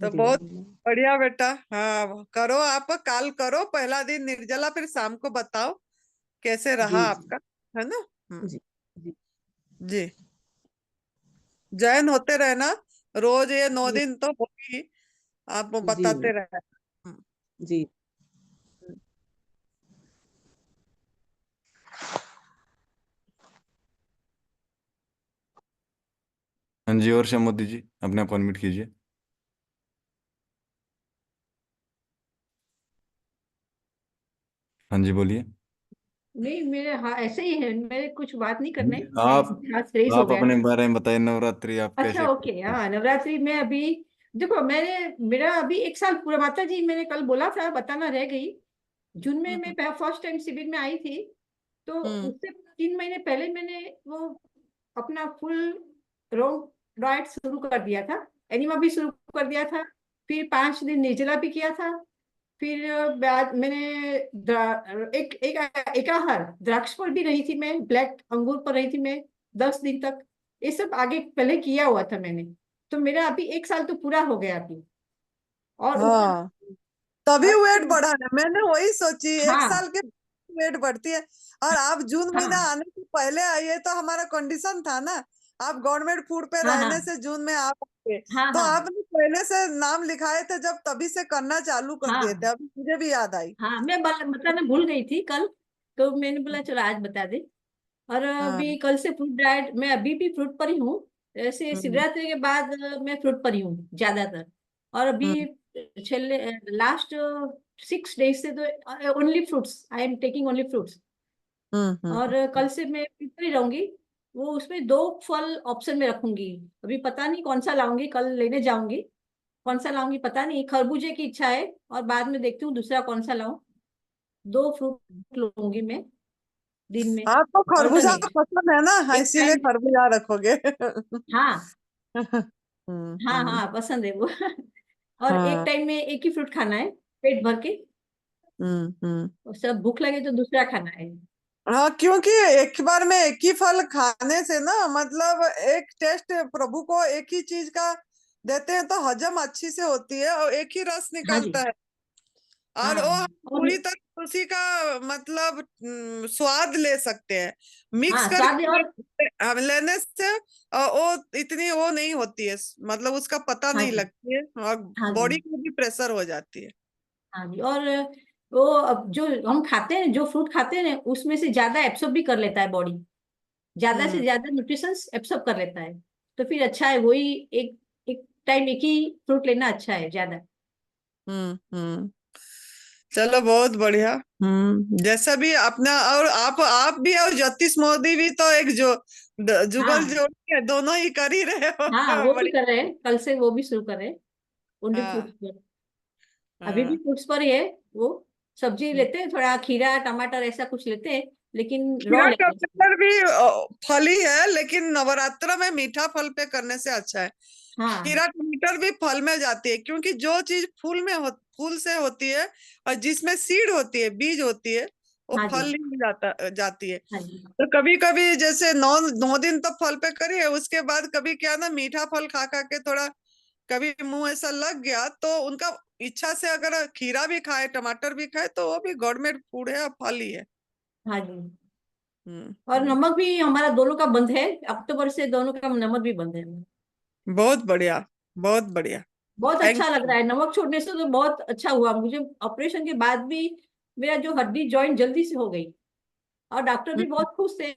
B: तो बहुत बढ़िया बेटा। हाँ करो, आप काल करो, पहला दिन निर्जला, फिर शाम को बताओ कैसे रहा आपका, है ना। जी जैन होते रहना रोज, ये 9 दिन तो होगी, आप बताते रहना।
D: जी।
A: हाँ जी, और श्याम मोदी जी अपने आप अनम्यूट कीजिए। हाँ जी बोलिए।
E: नहीं मेरे, हाँ ऐसे ही है, मेरे कुछ बात नहीं करने,
A: आप
E: हाथ रेस हो
A: आप
E: गया।
A: अपने बारे में बताइए, नवरात्रि आप
E: अच्छा
A: कैसे
E: ओके,
A: करते हैं?
E: हाँ नवरात्रि में अभी देखो, मेरा अभी 1 साल पूरा, माता जी मैंने कल बोला था, बताना रह गई। जून में मैं फर्स्ट टाइम शिविर में आई थी, तो उससे 3 महीने पहले मैंने वो अपना फुल राउंड डाइट शुरू कर दिया था, एनिमा भी शुरू कर दिया था, फिर 5 दिन निर्जला भी किया था, फिर बाद मैंने एक आहार द्राक्ष पर भी रही थी मैं, ब्लैक अंगूर पर रही थी मैं 10 दिन तक। ये सब आगे पहले किया हुआ था मैंने। तो मेरा अभी 1 साल तो पूरा हो गया अभी। और
B: हाँ तभी
E: और
B: वेट बढ़ा है, मैंने वही सोची, 1 साल
E: हाँ
B: के वेट बढ़ती है। और आप जून महीना
E: हाँ
B: आने से पहले आइए तो हमारा कंडीशन था ना, आप गवर्नमेंट फूड पे
E: हाँ
B: रहने
E: हाँ
B: से जून में आप आए,
E: हाँ
B: तो
E: हाँ
B: आपने पहले से नाम लिखाए थे जब, तभी से करना चालू कर दिए थे,
E: हाँ
B: अभी मुझे भी याद आई।
E: हाँ, मैं बताना भूल गई थी कल, तो मैंने बोला चलो आज बता दे। और
B: हाँ
E: अभी कल से फ्रूट डाइट, मैं अभी भी फ्रूट पर ही हूँ। ऐसे शिवरात्रि के बाद मैं फ्रूट पर ही हूँ ज्यादातर। और अभी
B: हम्म
E: छेल्ले लास्ट 6 डेज से तो only fruits, I am taking only fruits. और कल से मैं फ्रूट पर ही रहूंगी। वो उसमें 2 फल ऑप्शन में रखूंगी, अभी पता नहीं कौन सा लाऊंगी, कल लेने जाऊंगी। कौन सा लाऊंगी पता नहीं, खरबूजे की इच्छा है, और बाद में देखती हूँ दूसरा कौन सा लाऊं। 2 फ्रूट लूंगी मैं दिन में,
B: आपको खरबूजा
E: ऑल्टरनेट।
B: पसंद है ना, हाँ,
E: एक
B: इसीलिए
E: टाइम,
B: खरबूजा रखोगे।
E: हाँ हाँ
B: हम्म।
E: हाँ पसंद है वो। और एक
B: हाँ
E: टाइम में एक ही फ्रूट खाना है, पेट भर के।
B: हम्म।
E: और सब भूख लगे तो दूसरा खाना है।
B: हाँ क्योंकि एक बार में एक ही फल खाने से ना, मतलब एक टेस्ट प्रभु को एक ही चीज का देते हैं तो हजम अच्छी से होती है और एक ही रस
E: हाँ जी,
B: निकलता है, और
E: हाँ।
B: वो हम
E: और
B: पूरी तरह उसी का मतलब स्वाद ले सकते हैं, मिक्स
E: हाँ स्वाद
B: करके
E: और,
B: हम लेने से वो इतनी वो नहीं होती है, मतलब उसका पता
E: हाँ
B: नहीं
E: जी,
B: लगती है, और
E: हाँ जी,
B: बॉडी को भी प्रेशर हो जाती है।
E: हाँ जी। और वो अब जो हम खाते हैं, जो फ्रूट खाते हैं उसमें से ज्यादा एब्सॉर्ब भी कर लेता है बॉडी, ज्यादा से
B: हम्म
E: ज्यादा न्यूट्रिशंस एब्सॉर्ब कर लेता है। तो फिर अच्छा है वही एक एक टाइम एक ही फ्रूट लेना अच्छा है ज्यादा।
B: चलो बहुत बढ़िया। जैसा भी अपना, और आप भी और ज्योतिष मोदी भी तो एक जो जुगल
E: हाँ
B: जोड़ी है, दोनों ही कर ही रहे हो।
E: हाँ, वो भी
B: बढ़िया।
E: कर रहे हैं, कल से वो भी शुरू कर रहे हैं ओनली
B: हाँ
E: फ्रूट्स पर। अभी भी
B: हाँ।
E: फ्रूट्स पर ही है वो। सब्जी लेते हैं, थोड़ा खीरा टमाटर ऐसा कुछ लेते हैं, लेकिन रॉ
B: खीरा
E: लेते हैं।
B: टमाटर भी फल ही है, लेकिन नवरात्र में मीठा फल पे करने से अच्छा है।
E: हाँ
B: खीरा टमाटर भी फल में जाती है, क्योंकि जो चीज फूल से होती है और जिसमें सीड होती है, बीज होती है, वो
E: हाँ
B: फल
E: जी,
B: ही में जाती है।
E: हाँ जी,
B: तो कभी कभी जैसे 9 दिन तो फल पे करिए, उसके बाद कभी क्या ना, मीठा फल खा खा के थोड़ा कभी मुंह ऐसा लग गया, तो उनका इच्छा से अगर खीरा भी खाए टमाटर भी खाए, तो वो भी गवर्नमेंट फूड है और फल ही है।
E: हाँ जी। और
B: हम्म।
E: नमक भी हमारा दोनों का बंद है, अक्टूबर से दोनों का नमक भी बंद है।
B: बहुत बढ़िया, बहुत बढ़िया।
E: बहुत
B: थैंक
E: अच्छा लग
B: यू।
E: रहा है, नमक छोड़ने से तो बहुत अच्छा हुआ मुझे। ऑपरेशन के बाद भी मेरा जो हड्डी जॉइंट जल्दी से हो गई, और डॉक्टर भी बहुत खुश थे।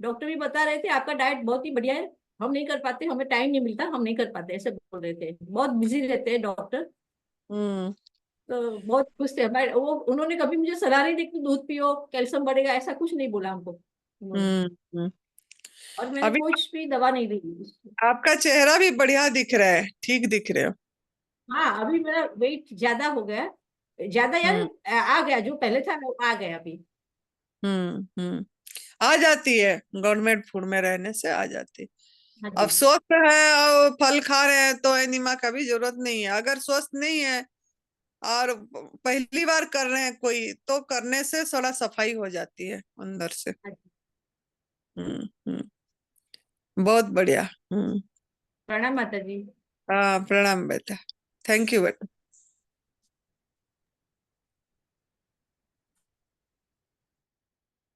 E: डॉक्टर भी बता रहे थे आपका डाइट बहुत ही बढ़िया है, हम नहीं कर पाते, हमें टाइम नहीं मिलता, हम नहीं कर पाते, ऐसे बोल रहे थे। बहुत बिजी रहते हैं डॉक्टर,
B: हम्म
E: तो बहुत खुश थे। मैं वो उन्होंने कभी मुझे सलाह नहीं दी कि दूध पियो कैल्शियम बढ़ेगा, ऐसा कुछ नहीं बोला हमको उन्होंने।
B: हम्म हम्म।
E: और मैंने
B: अभी
E: कुछ भी दवा नहीं ली।
B: आपका चेहरा भी बढ़िया दिख रहा है, ठीक दिख रहे हो।
E: हाँ, अभी मेरा वेट ज्यादा हो गया, ज्यादा यार
B: हम्म
E: आ गया, जो पहले था वो आ गया अभी।
B: हम्म। आ जाती है, गवर्नमेंट फूड में रहने से आ जाती है।
E: हाँ
B: अब
E: जी,
B: स्वस्थ है और फल खा रहे हैं, तो एनिमा का भी जरूरत नहीं है। अगर स्वस्थ नहीं है और पहली बार कर रहे हैं कोई, तो करने से थोड़ा सफाई हो जाती है अंदर से।
E: हाँ जी।
B: बहुत बढ़िया।
E: प्रणाम माता जी।
B: हाँ प्रणाम बेटा। थैंक यू बेटा।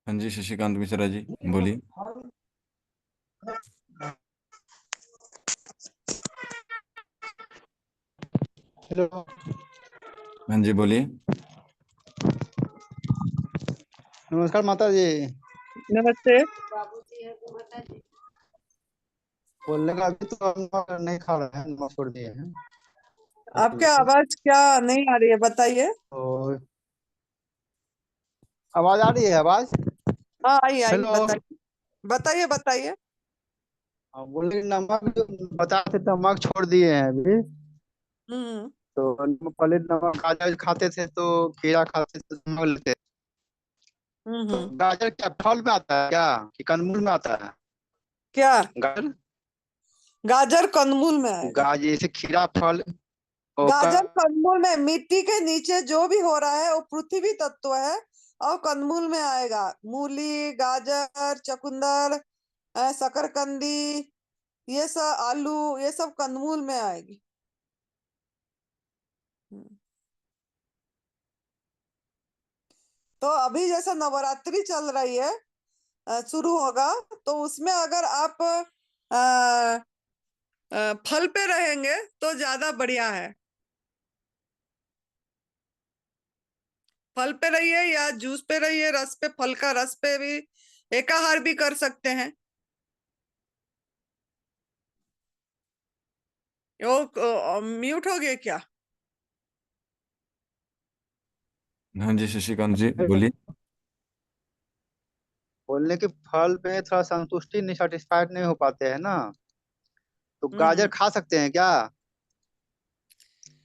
A: हाँ जी, शशिकांत मिश्रा जी बोलिए।
F: हेलो।
A: हाँ जी बोलिए।
F: नमस्कार माता जी।
B: नमस्ते।
F: बोलने का अभी तो हम नमक नहीं खा रहे हैं, नमक छोड़ दिए हैं।
B: आपके आवाज क्या नहीं आ रही है, बताइए।
F: तो आवाज आ रही है? आवाज
B: हाँ आई आई,
F: हेलो।
B: बताइए बताइए बताइए।
F: हाँ, बोले नमक जो बताते नमक छोड़ दिए हैं अभी।
B: हम्म
F: तो पहले नमक गाजर खाते थे, तो खीरा खाते थे, तो नमक लेते थे। तो
B: हम्म।
F: गाजर क्या फल में आता है क्या, कि कंदमूल में आता है?
B: क्या?
F: गाजर
B: गाजर कंदमूल में आएगा।
F: गाजर जैसे खीरा फल
B: गाजर कंदमूल में, मिट्टी के नीचे जो भी हो रहा है वो पृथ्वी तत्व है, और कंदमूल में आएगा। मूली, गाजर, चुकंदर, शकरकंदी, ये सब, आलू, ये सब कंदमूल में आएगी। हम्म। तो अभी जैसा नवरात्रि चल रही है, शुरू होगा, तो उसमें अगर आप फल पे रहेंगे तो ज्यादा बढ़िया है। फल पे रहिए या जूस पे रहिए, रस पे, फल का रस पे भी एकाहार भी कर सकते हैं। वो म्यूट हो गए क्या?
A: हाँ जी शशिकांत जी बोलिए।
F: बोलने के फल पे थोड़ा संतुष्टि नहीं, सेटिस्फाइड नहीं हो पाते हैं ना, तो गाजर खा सकते हैं क्या?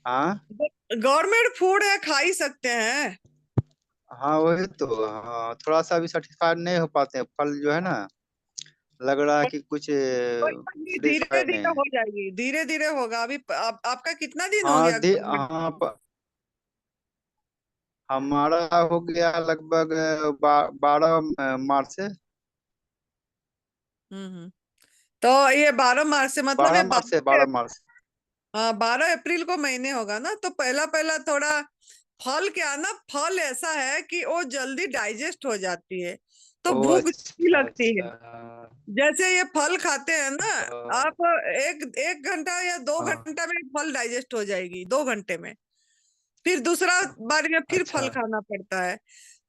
F: हाँ
B: गवर्नमेंट फूड है, खा ही सकते हैं।
F: हाँ वही तो। हाँ थोड़ा सा भी सेटिस्फाइड नहीं हो पाते हैं, फल जो है ना, लग रहा है कि कुछ
B: कोई बात नहीं,
F: फ्रेश
B: धीरे
F: है
B: धीरे
F: नहीं।
B: हो जाएगी, धीरे धीरे होगा। अभी आपका कितना दिन हो
F: हाँ
B: गया गवर्नमेंट?
F: हाँ हमारा हो गया लगभग 12 मार्च से।
B: तो ये 12 मार्च से, मतलब ये
F: 12 मार्च से 12 मार्च।
B: हाँ 12 अप्रैल को महीने होगा ना, तो पहला पहला थोड़ा फल, क्या ना, फल ऐसा है कि वो जल्दी डाइजेस्ट हो जाती है, तो
F: ओ
B: भूख नहीं
F: अच्छा
B: लगती है।
F: अच्छा।
B: जैसे ये फल खाते हैं ना,
F: हाँ
B: आप एक एक घंटा या दो
F: हाँ,
B: घंटा में फल डाइजेस्ट हो जाएगी, 2 घंटे में। फिर दूसरा बार में फिर
F: अच्छा
B: फल खाना पड़ता है।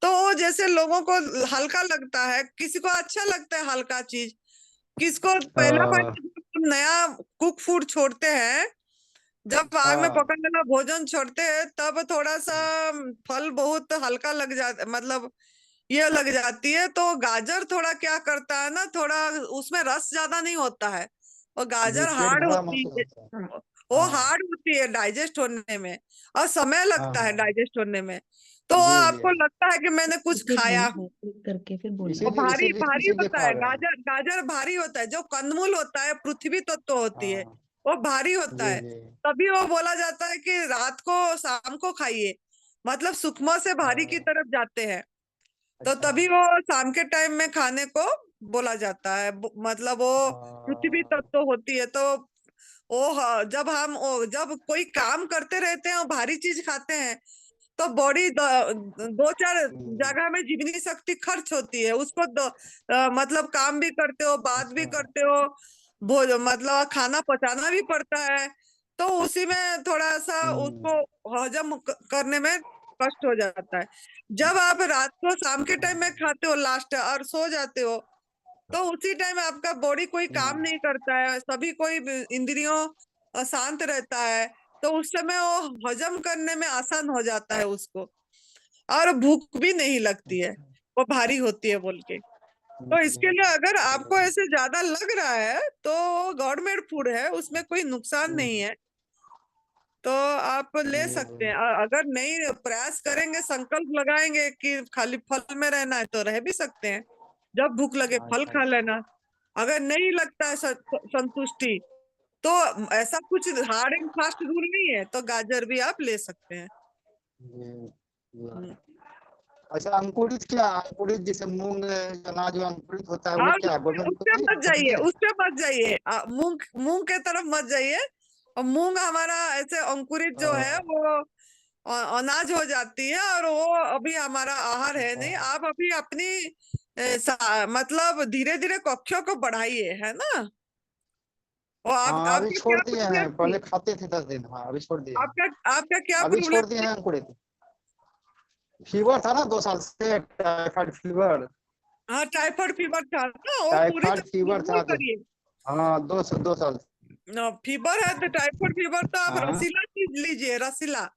B: तो वो जैसे लोगों को हल्का लगता है, किसी को अच्छा लगता है हल्का चीज, किसको पहला बार
F: हाँ
B: जब हम नया कुक फूड छोड़ते हैं, जब आग में
F: हाँ
B: पकने वाला भोजन छोड़ते हैं तब थोड़ा सा फल बहुत हल्का लग जाता, मतलब ये लग जाती है। तो गाजर थोड़ा क्या करता है ना, थोड़ा उसमें रस ज्यादा नहीं होता है, और
F: जी,
B: गाजर
F: पेट
B: हार्ड
F: भरा
B: होती
F: महसूस
B: है,
F: होता है।
B: वो
F: हाँ
B: हार्ड होती है डाइजेस्ट होने में, और समय
F: हाँ
B: लगता है
F: हाँ
B: डाइजेस्ट होने में। तो
F: जी
B: आपको
F: जी,
B: लगता है कि मैंने कुछ
D: फिर
B: खाया
D: बोलना,
B: हूँ।
D: क्लिक करके फिर बोलना।
B: वो भारी भारी
F: इसीलिए
B: होता
F: खा
B: है,
F: रहे हैं।
B: गाजर गाजर भारी होता है, जो कंदमूल होता है पृथ्वी तत्व होती है,
F: हाँ
B: वो भारी होता
F: जी
B: है।
F: जी,
B: तभी वो बोला जाता है कि रात को शाम को खाइए, मतलब सूक्ष्म से भारी की
F: हाँ,
B: तरफ जाते हैं। तो
F: अच्छा
B: तभी वो शाम के टाइम में खाने को बोला जाता है, मतलब वो पृथ्वी तत्व होती है। तो वो जब हम जब कोई काम करते रहते हैं और भारी चीज खाते हैं, तो बॉडी दो चार जगह में जीवनी शक्ति खर्च होती है, उसको मतलब काम भी करते हो, बात भी
F: अच्छा
B: करते हो, भोज मतलब खाना पचाना भी पड़ता है। तो उसी में थोड़ा सा उसको हजम करने में कष्ट हो जाता है। जब आप रात को शाम के टाइम में खाते हो लास्ट और सो जाते हो, तो उसी टाइम आपका बॉडी कोई काम नहीं करता है, सभी कोई इंद्रियों शांत रहता है। तो उस समय वो हजम करने में आसान हो जाता है उसको, और भूख भी नहीं लगती है, वो भारी होती है बोल के। तो इसके लिए अगर आपको ऐसे ज्यादा लग रहा है तो गवर्नमेंट फूड है, उसमें कोई नुकसान नहीं है, तो आप ले सकते हैं। अगर नहीं प्रयास करेंगे, संकल्प लगाएंगे कि खाली फल में रहना है, तो रह भी सकते हैं, जब भूख लगे फल
F: अच्छा
B: खा लेना। अगर नहीं लगता है संतुष्टि, तो ऐसा कुछ हार्ड एंड फास्ट रूल नहीं है, तो गाजर भी आप ले सकते हैं।
F: जी
B: हम्म।
F: जी। अच्छा, अंकुरित क्या, अंकुरित जैसे मूंग चना जो अंकुरित होता है वो
B: आप
F: क्या गवर्नमेंट को
B: उससे
F: नहीं
B: मत
F: नहीं
B: जाइए,
F: है?
B: उससे मत जाइए, मूंग मूंग के तरफ मत जाइए। और मूंग हमारा ऐसे अंकुरित जो है वो अनाज हो जाती है, और वो अभी हमारा आहार है नहीं। आप अभी अपनी मतलब धीरे धीरे कक्षों को बढ़ाइए, है ना। और
F: हाँ अभी
B: आपकी
F: छोड़
B: क्या
F: दिए हैं,
B: प्रॉब्लम थी?
F: पहले खाते थे 10 दिन, हाँ अभी छोड़ दिए हैं।
B: आपका आपका क्या
F: अभी
B: प्रॉब्लम
F: छोड़ दिए
B: थी?
F: हैं अंकुरित। फीवर था ना 2 साल से, टाइफाइड फीवर।
B: हाँ, टाइफाइड फीवर था ना, वो पूरी
F: टाइफाइड
B: तरह
F: फीवर
B: निर्मूल
F: था तो,
B: करिए।
F: हाँ 2 साल।
B: फीवर है तो टाइफाइड फीवर तो आप
F: हाँ
B: रसीला चीज लीजिए, रसीला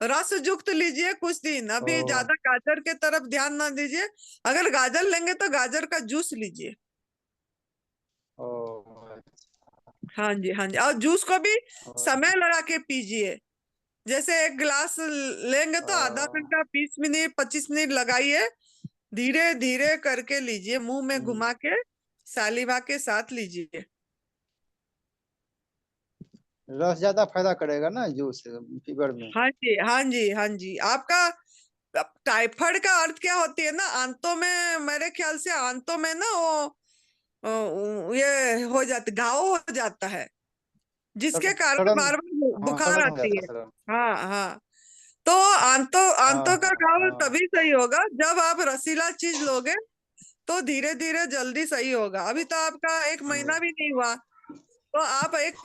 B: रस युक्त लीजिए कुछ दिन।
F: ओ
B: अभी ज्यादा गाजर के तरफ ध्यान ना दीजिए। अगर गाजर लेंगे तो गाजर का जूस लीजिए।
F: ओ
B: हाँ जी, हाँ जी, और जूस को भी
F: ओ,
B: समय लगा के पीजिए। जैसे एक गिलास लेंगे तो आधा
F: ओ,
B: घंटा 20 मिनट 25 मिनट लगाइए, धीरे धीरे करके लीजिए, मुंह में घुमा के सालिवा के साथ लीजिए।
F: रस ज्यादा फायदा करेगा ना जूस फीवर में?
B: हाँ जी, हाँ जी, हाँ जी। आपका टाइफाइड का अर्थ क्या होती है ना, आंतों में, मेरे ख्याल से आंतों में ना वो ये हो जाता, घाव हो जाता है, जिसके कारण
F: सड़न,
B: बार बार
F: हाँ
B: बुखार
F: सड़न हो
B: आती
F: जाता
B: है।
F: है, सड़न।
B: हाँ हाँ। तो आंतों
F: हाँ
B: आंतों का
F: हाँ
B: घाव
F: हाँ
B: तभी सही होगा जब आप रसीला चीज लोगे, तो धीरे धीरे जल्दी सही होगा। अभी तो आपका 1 महीना भी नहीं हुआ, तो आप एक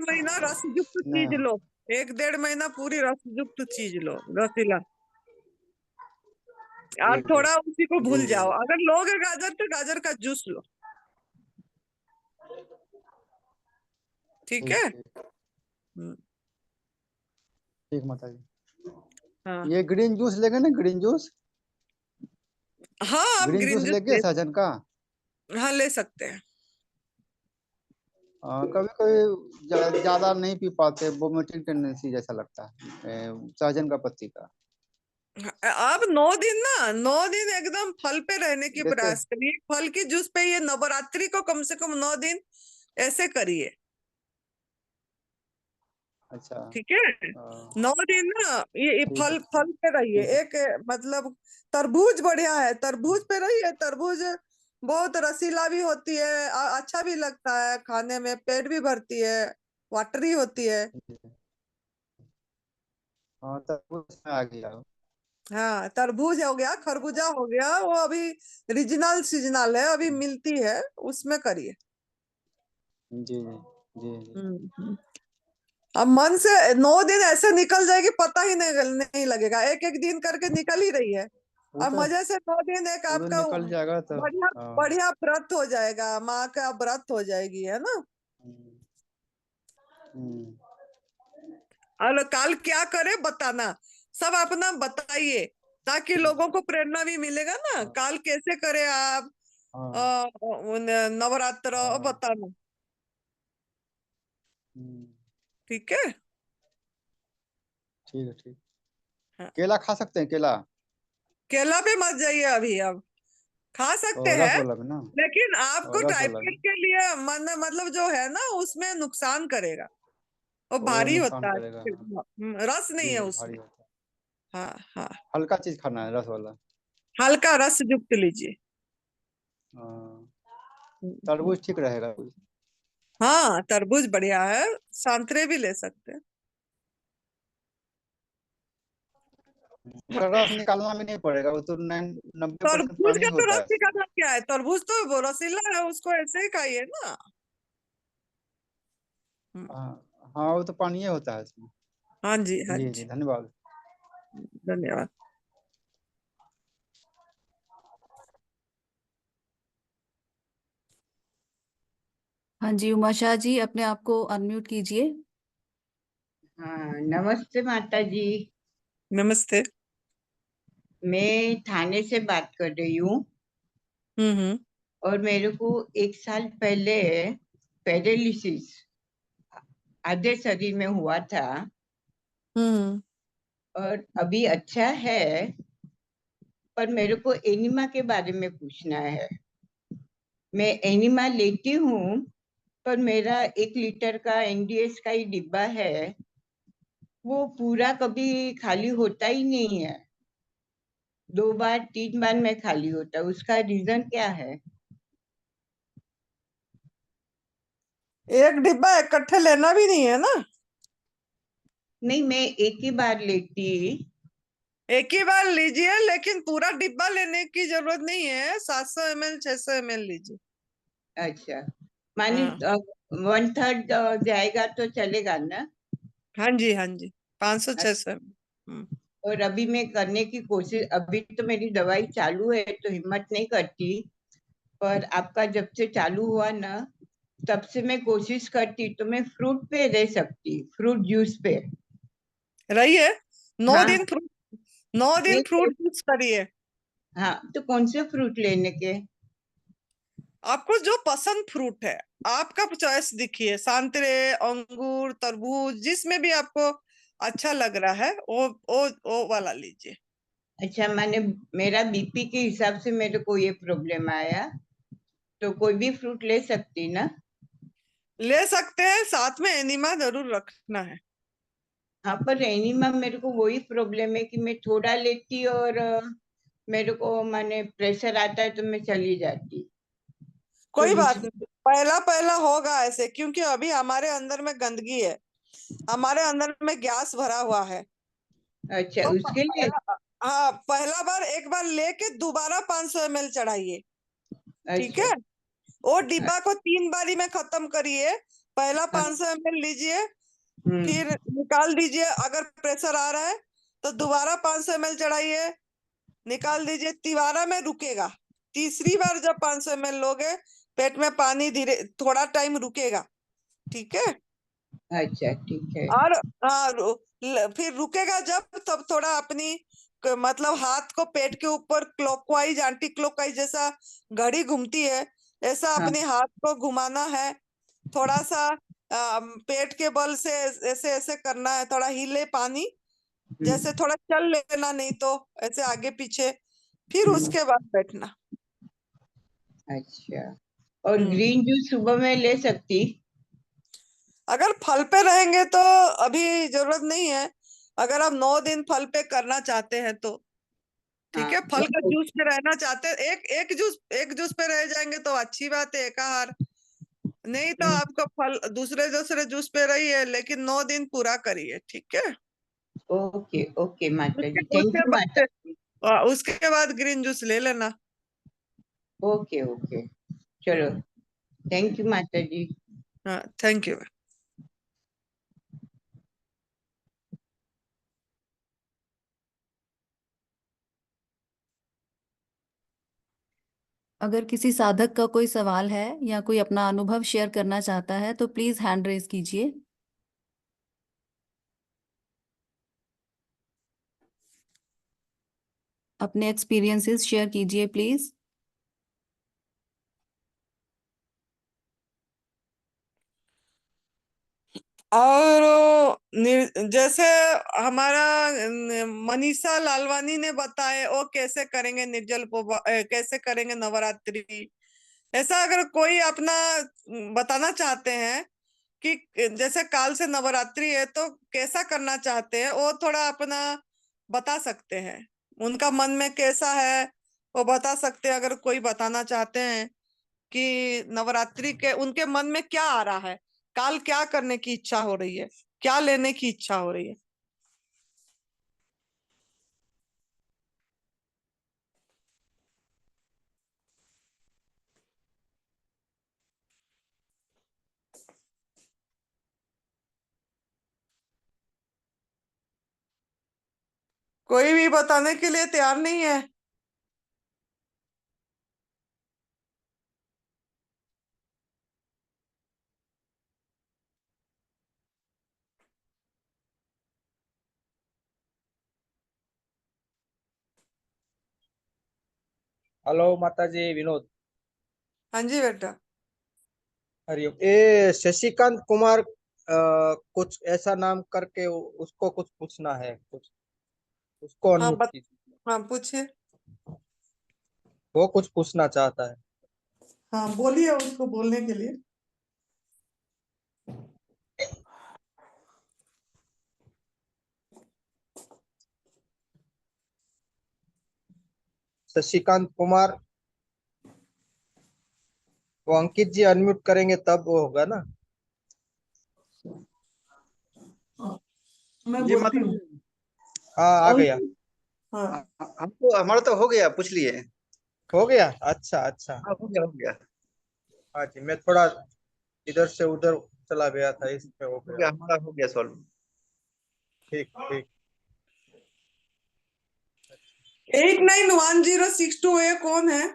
B: महीना रस युक्त चीज
F: नहीं
B: लो, 1 डेढ़ महीना पूरी रस युक्त चीज लो, रसीला।
F: जी
B: और थोड़ा उसी को
F: जी
B: भूल
F: जी
B: जाओ। अगर लोगे गाजर तो गाजर का जूस लो, ठीक
F: ठीक
B: है।
F: ठीक
B: हम्म,
F: ठीक माता जी।
B: हाँ
F: ये ग्रीन जूस लेंगे ना, ग्रीन जूस,
B: हाँ, आप
F: ग्रीन
B: ग्रीन
F: जूस
B: जूस
F: लेंगे सहजन का।
B: हाँ, ले सकते हैं।
F: कभी कभी ज्यादा नहीं पी पाते, वोमिटिंग टेंडेंसी जैसा लगता है सहजन का पत्ती का।
B: आप 9 दिन ना, 9 दिन एकदम फल पे रहने की
F: जैसे
B: प्रयास करिए, फल की जूस पे। ये नवरात्रि को कम से कम 9 दिन ऐसे करिए,
F: अच्छा
B: ठीक है।
F: अ,
B: 9 दिन ना ये
F: ठीक है
B: फल फल पे रहिए।
F: ठीक है।
B: एक मतलब तरबूज बढ़िया है, तरबूज पे रहिए। तरबूज बहुत रसीला भी होती है, अच्छा भी लगता है खाने में, पेट भी भरती है, वाटरी होती है।
F: हाँ तब उसमें आ गया।
B: हाँ, तरबूज हो गया, खरबूजा हो गया, वो अभी रीजनल सीजनल है, अभी मिलती है, उसमें करिए।
F: जी जी जी जी।
B: हम्म। अब मन से 9 दिन ऐसे निकल जाएगी, पता ही नहीं लगेगा, एक एक दिन करके निकल ही रही है।
F: वो
B: अब
F: तो
B: मजे से 9 दिन एक
F: वो तो
B: आपका
F: निकल जाएगा तो
B: बढ़िया
F: हाँ।
B: बढ़िया व्रत हो जाएगा, माँ का व्रत हो जाएगी, है ना।
F: हम्म, हम्म,
B: और काल क्या करे बताना, सब अपना बताइए, ताकि लोगों को प्रेरणा भी मिलेगा ना, काल कैसे करे आप
F: हाँ
B: नवरात्र
F: हाँ
B: बताना। ठीक है।
F: ठीक है ठीक।
B: हाँ।
F: केला खा सकते हैं केला?
B: केला पे मत जाइए अभी, अब खा सकते
F: और रस
B: हैं,
F: वाला भी ना?
B: लेकिन आपको
F: और रस वाला
B: टाइफाइड
F: भी?
B: के लिए मतलब जो है ना उसमें नुकसान करेगा, वो
F: वो
B: भारी
F: नुकसान
B: होता
F: करेगा,
B: है,
F: हाँ।
B: रस नहीं
F: जी
B: है
F: जी,
B: उसमें।
F: भारी होता है।
B: हाँ हाँ,
F: हल्का चीज खाना है, रस वाला।
B: हल्का रस युक्त लीजिए।
F: हाँ,
B: हम्म,
F: तरबूज ठीक रहेगा?
B: हाँ तरबूज बढ़िया है, संतरे भी ले सकते हैं।
F: उसका रस निकालना भी नहीं पड़ेगा, वो तो 90%
B: तरबूज
F: पानी
B: का
F: ही
B: तो
F: होता
B: रस
F: है।
B: निकालना क्या है, तरबूज तो वो रसीला है, उसको ऐसे ही खाइए ना।
F: हाँ हाँ, वो तो पानी ही होता है इसमें।
B: हाँ जी, हाँ
F: जी जी,
B: जी,
F: धन्यवाद।
B: धन्यवाद।
G: हाँ जी, उमा शाह जी, अपने आप को अनम्यूट कीजिए।
H: हाँ, नमस्ते माता जी।
B: नमस्ते।
H: मैं थाने से बात कर रही हूँ
B: हम्म।
H: और मेरे को 1 साल पहले पैरालिसिस आधे शरीर में हुआ था
B: हम्म।
H: और अभी अच्छा है, पर मेरे को एनिमा के बारे में पूछना है। मैं एनिमा लेती हूँ, पर मेरा 1 लीटर का एनडीएस का ही डिब्बा है, वो पूरा कभी खाली होता ही नहीं है। 2 बार 3 बार में खाली होता है, उसका रीजन क्या है?
B: एक डिब्बा इकट्ठे लेना भी नहीं है ना,
H: नहीं, मैं एक ही बार लेती।
B: एक ही बार लीजिए, लेकिन पूरा डिब्बा लेने की जरूरत नहीं है, 700 ml 600 ml लीजिए।
H: अच्छा, मानी
B: हाँ
H: 1/3 जाएगा तो चलेगा ना?
B: हाँ जी, हाँ जी, 500 600 ml।
H: और अभी मैं करने की कोशिश, अभी तो मेरी दवाई चालू है तो हिम्मत नहीं करती, पर आपका जब से चालू हुआ ना, तब से मैं कोशिश करती तो मैं फ्रूट पे रह सकती, फ्रूट जूस पे।
B: रही है 9
H: हाँ
B: दिन फ्रूट, 9 दिन फ्रूट जूस करिए।
H: हाँ, तो कौन से फ्रूट लेने के?
B: आपको जो पसंद फ्रूट है, आपका चॉइस दिखिए, संतरे, अंगूर, तरबूज, जिसमें भी आपको अच्छा लग रहा है वो वाला लीजिए।
H: अच्छा, माने मेरा बीपी के हिसाब से मेरे को ये प्रॉब्लम आया, तो कोई भी फ्रूट ले सकती ना?
B: ले सकते हैं, साथ में एनिमा जरूर रखना है।
H: हाँ, पर एनीमा मेरे को वही प्रॉब्लम है कि मैं थोड़ा लेती और मेरे को माने प्रेशर आता है तो मैं चली जाती। तो
B: कोई बात
H: दूसरा,
B: नहीं, पहला पहला होगा ऐसे, क्योंकि अभी हमारे अंदर में गंदगी है, हमारे अंदर में गैस भरा हुआ है।
H: अच्छा
B: तो
H: उसके लिए।
B: हाँ, पहला बार एक बार लेके दोबारा 500 ml चढ़ाइए। ठीक
H: अच्छा।
B: है, वो डिब्बा को 3 बारी में खत्म करिए। पहला
H: हाँ,
B: 500 ml लीजिए,
H: हम्म।
B: फिर निकाल दीजिए, अगर प्रेशर आ रहा है तो दोबारा 500 ml चढ़ाइए, निकाल दीजिए, तिबारा में रुकेगा। तीसरी बार जब 500 ml लोगे, पेट में पानी धीरे थोड़ा टाइम रुकेगा। ठीक है,
H: अच्छा ठीक है।
B: और फिर रुकेगा जब, तब थोड़ा अपनी मतलब हाथ को पेट के ऊपर क्लॉकवाइज एंटी क्लॉकवाइज जैसा घड़ी घूमती है, ऐसा
H: हाँ,
B: अपने हाथ को घुमाना है। थोड़ा सा पेट के बल से ऐसे ऐसे करना है, थोड़ा हिले पानी जैसे, थोड़ा चल लेना, नहीं तो ऐसे आगे पीछे, फिर उसके बाद बैठना।
H: अच्छा, और
B: हम्म।
H: ग्रीन जूस सुबह में ले सकती?
B: अगर फल पे रहेंगे तो अभी जरूरत नहीं है, अगर आप 9 दिन फल पे करना चाहते हैं तो ठीक
H: हाँ
B: है। फल का
H: तो,
B: जूस पे रहना चाहते हैं, एक जूस पे रह जाएंगे तो अच्छी बात है, एकाहार। नहीं तो आपको फल दूसरे दूसरे जूस पे रहिए, लेकिन 9 दिन पूरा करिए। ठीक है,
H: ओके ओके माता
B: उसके
H: जी, थैंक
B: उसके
H: यू माता
B: बाद
H: जी।
B: उसके बाद ग्रीन जूस ले लेना।
H: ओके ओके, चलो, थैंक यू माता जी।
B: हाँ, थैंक यू।
G: अगर किसी साधक का कोई सवाल है या कोई अपना अनुभव शेयर करना चाहता है तो प्लीज हैंड रेज कीजिए। अपने एक्सपीरियंसेस शेयर कीजिए प्लीज।
B: और जैसे हमारा मनीषा लालवानी ने बताए वो कैसे करेंगे कैसे करेंगे नवरात्रि। ऐसा अगर कोई अपना बताना चाहते हैं कि जैसे काल से नवरात्रि है तो कैसा करना चाहते हैं, वो थोड़ा अपना बता सकते हैं। उनका मन में कैसा है वो बता सकते हैं। अगर कोई बताना चाहते हैं कि नवरात्रि के उनके मन में क्या आ रहा है, काल क्या करने की इच्छा हो रही है, क्या लेने की इच्छा हो रही है। कोई भी बताने के लिए तैयार नहीं है।
I: हेलो माता जी, विनोद।
B: हाँ जी बेटा।
I: हरिओम। ये शशिकांत कुमार कुछ ऐसा नाम करके उसको कुछ पूछना है, कुछ उसको
B: हाँ
I: अनम्यूट कीजिए।
B: हाँ पूछिए।
I: वो कुछ पूछना चाहता है।
B: हाँ बोलिए उसको बोलने के लिए।
I: शशिकांत कुमार, वो अंकित जी अनम्यूट करेंगे तब वो होगा ना।
B: मैं
F: जी
B: बोलती
F: माता
B: हूँ।
F: जी।
I: हाँ, आ गया।
B: हाँ
F: हमको हमारा तो हो गया, पूछ लिए।
I: हो गया, अच्छा अच्छा।
F: हाँ, हो गया हो गया।
I: हाँ जी, मैं थोड़ा इधर से उधर चला गया था, इसमें हो
F: हो
I: गया।
F: गया, हमारा हो गया सॉल्व।
I: ठीक ठीक।
B: 891062 ये कौन है?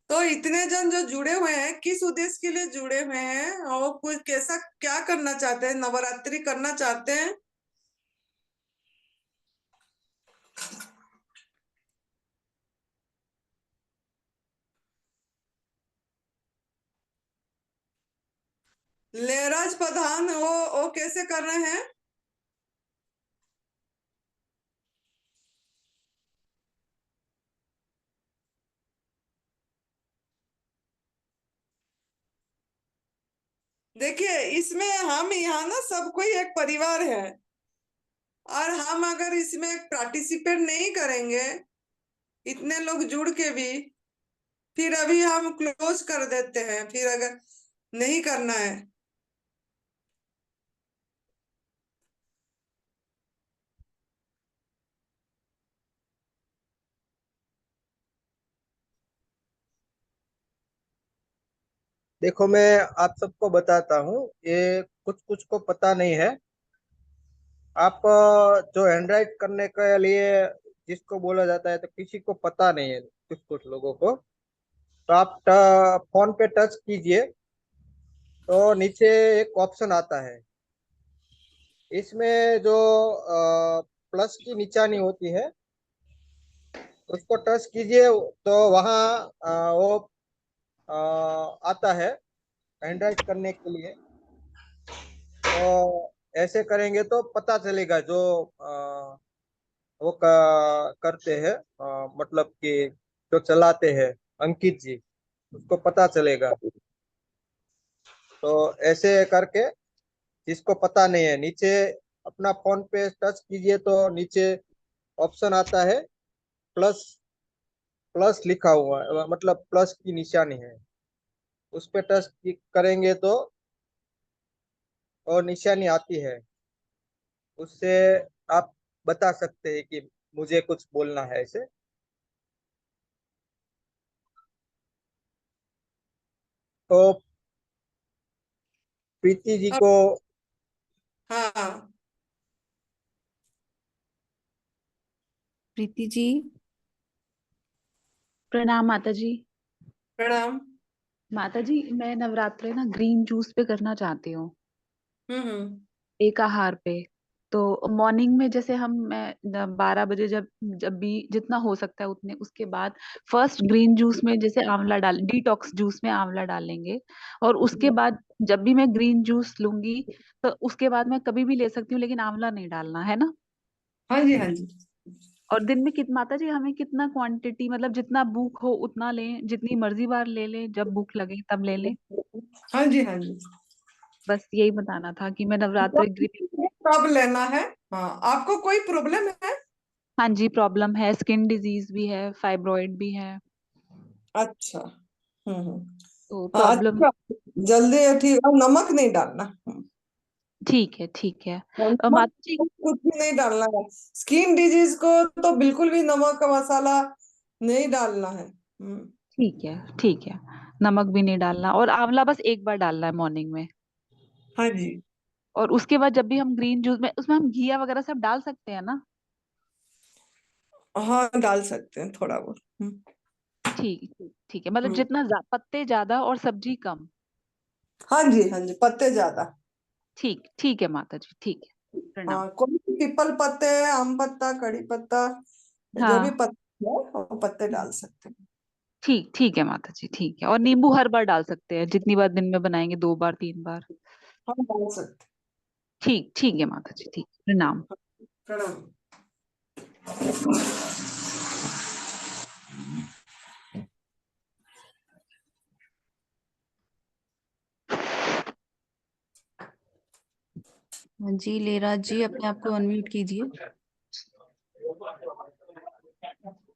B: तो इतने जन जो जुड़े हुए हैं किस उद्देश्य के लिए जुड़े हुए हैं और कुछ कैसा क्या करना चाहते हैं? नवरात्रि करना चाहते हैं? लेराज प्रधान वो कैसे कर रहे हैं? देखिए इसमें हम यहाँ ना सब कोई एक परिवार है, और हम अगर इसमें पार्टिसिपेट नहीं करेंगे इतने लोग जुड़ के भी, फिर अभी हम क्लोज कर देते हैं फिर अगर नहीं करना है।
I: देखो, मैं आप सबको बताता हूँ, ये कुछ कुछ को पता नहीं है। आप जो हैंड राइट करने के लिए जिसको बोला जाता है, तो किसी को पता नहीं है, कुछ कुछ लोगों को। तो आप फोन पे टच कीजिए तो नीचे एक ऑप्शन आता है। इसमें जो प्लस की निशानी होती है उसको टच कीजिए, तो वहाँ वो आता है हैंड राइट करने के लिए। तो ऐसे करेंगे तो पता चलेगा जो वो करते हैं, मतलब कि जो चलाते हैं अंकित जी, उसको पता चलेगा। तो ऐसे करके जिसको पता नहीं है, नीचे अपना फोन पे टच कीजिए तो नीचे ऑप्शन आता है प्लस। प्लस लिखा हुआ है, मतलब प्लस की निशानी है, उस पे टच करेंगे तो और निशानी आती है। उससे आप बता सकते हैं कि मुझे कुछ बोलना है ऐसे। तो प्रीति जी को।
B: हाँ
G: प्रीति जी। प्रणाम माता जी।
B: प्रणाम।
J: माता जी मैं नवरात्रे ना ग्रीन जूस पे करना चाहती हूँ,
B: हम्म
J: एक आहार पे। तो मॉर्निंग में जैसे मैं 12 बजे जब जब भी जितना हो सकता है उतने, उसके बाद फर्स्ट ग्रीन जूस में जैसे आंवला डाल, डिटॉक्स जूस में आंवला डालेंगे, और उसके बाद जब भी मैं ग्रीन जूस लूंगी तो उसके बाद मैं कभी भी ले सकती हूँ, लेकिन आंवला नहीं डालना है ना।
B: हाँ जी, हाँ जी।
J: और दिन में माता जी हमें कितना क्वांटिटी, मतलब जितना भूख हो उतना लें, जितनी मर्जी बार ले लें, जब भूख लगे तब ले लें।
B: हाँ जी, हाँ जी।
J: बस यही बताना था कि मैं नवरात्रि ग्रीन।
B: कब लेना है? हाँ, आपको कोई प्रॉब्लम है?
J: हाँ जी, प्रॉब्लम है, स्किन डिजीज भी है, फाइब्रॉइड भी है,
B: अच्छा।
J: तो
B: हाँ,
J: प्रॉब्लम।
B: अच्छा। जल्दी ठीक, और नमक नहीं डालना।
J: ठीक है, ठीक है।
B: नमक
J: माता जी
B: कुछ भी नहीं डालना है। स्किन डिजीज को तो बिल्कुल भी नमक का मसाला नहीं डालना है।
J: ठीक है, ठीक है, नमक भी नहीं डालना, और आंवला बस एक बार डालना है मॉर्निंग में।
B: हाँ जी।
J: और उसके बाद जब भी हम ग्रीन जूस में, उसमें हम घिया वगैरह सब डाल सकते हैं ना।
B: हाँ, डाल सकते हैं थोड़ा बहुत।
J: ठीक ठीक ठीक है, मतलब
B: हम्म।
J: जितना पत्ते ज्यादा और सब्जी कम।
B: हाँ जी, हाँ जी, पत्ते ज्यादा।
J: ठीक ठीक है माता जी, ठीक है, प्रणाम।
B: हाँ, कोई भी पीपल पत्ते, आम पत्ता, कड़ी पत्ता, जो भी
J: हाँ
B: पत्ते है वो पत्ते डाल सकते हैं।
J: ठीक ठीक है माता जी, ठीक है, और नींबू हर बार डाल सकते हैं, जितनी बार दिन में बनाएंगे, 2 बार 3 बार।
B: हाँ, डाल सकते
J: ठीक ठीक है माता जी, ठीक, प्रणाम।
B: हैं। प्रणाम।
G: हाँ जी, लेरा जी अपने आप को अनम्यूट कीजिए।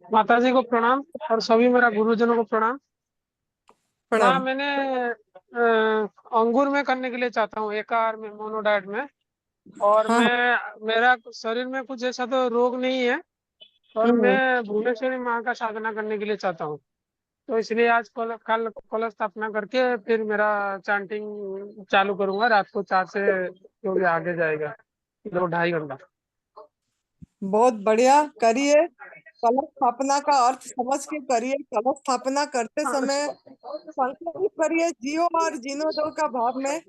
K: माता जी को प्रणाम और सभी मेरा गुरुजनों को प्रणाम।
B: प्रणाम।
K: मैंने अंगूर में करने के लिए चाहता हूँ, एक आहार में, मोनोडाइट में। और
B: हाँ,
K: मेरा शरीर में कुछ ऐसा तो रोग नहीं है, और
B: हम्म
K: मैं भुवनेश्वरी माँ का साधना करने के लिए चाहता हूँ। तो इसलिए आज कल कलश स्थापना करके फिर मेरा चांटिंग चालू करूंगा, रात को 4 से जो भी आगे जाएगा, 2-2.5 घंटा।
B: बहुत बढ़िया, करिए। कलश स्थापना का अर्थ समझ के करिए। कलश स्थापना करते समय संकल्प करिए, जियो और जीनो दो का भाव में।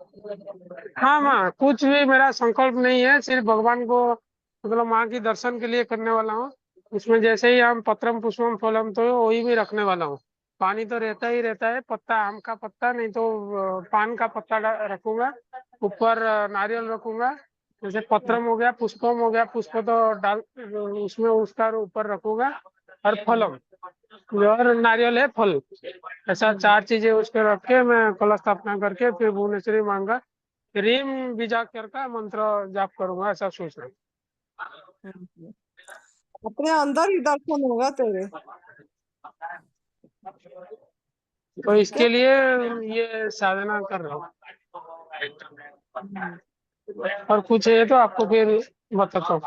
K: हाँ माँ, कुछ भी मेरा संकल्प नहीं है, सिर्फ भगवान को, मतलब माँ की दर्शन के लिए करने वाला हूँ। उसमें जैसे ही हम पत्रम पुष्पम फलम, तो वही भी रखने वाला हूँ। पानी तो रहता ही रहता है, पत्ता आम का पत्ता, नहीं तो पान का पत्ता रखूंगा। ऊपर नारियल रखूंगा। जैसे पत्रम हो गया, पुष्पम हो गया, पुष्प तो डाल उसमें, उसका ऊपर रखूंगा। और फलम, और नारियल है, फल, ऐसा 4 चीजें उस पे रख के मैं कलश स्थापना करके फिर भुवनेश्वरी मांगा रीम बीजाक्षर का मंत्र जाप करूंगा, ऐसा सोच रहा
B: हम्म। अपने अंदर ही दर्शन होगा तेरे।
K: हूँ। तो
B: ठीक है।
K: इसके लिए ये साधना कर रहा हूँ।
B: हम्म।
K: और कुछ है तो आपको फिर बताता हूँ।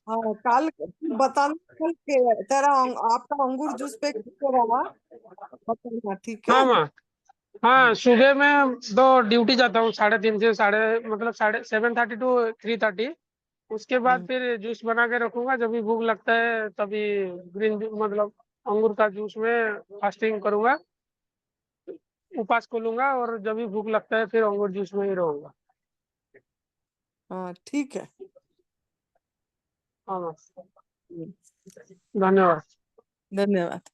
B: हाँ, कल बताना, कल के तेरा आपका अंगूर जूस पे कैसे रहा बताना, ठीक है।
K: हाँ माँ, हाँ सुबह में तो ड्यूटी जाता हूँ, 3:30 से मतलब 7:30 to 3:30। उसके बाद
B: हम्म।
K: फिर जूस बना के रखूंगा, जब भी भूख लगता है तभी मतलब अंगूर का जूस में फास्टिंग करूंगा, उपवास खोलूंगा, और जब भी भूख लगता है फिर अंगूर जूस में ही रहूंगा।
B: हाँ, ठीक है।
K: हाँ माँ,
B: हम्म।
K: धन्यवाद।
B: धन्यवाद।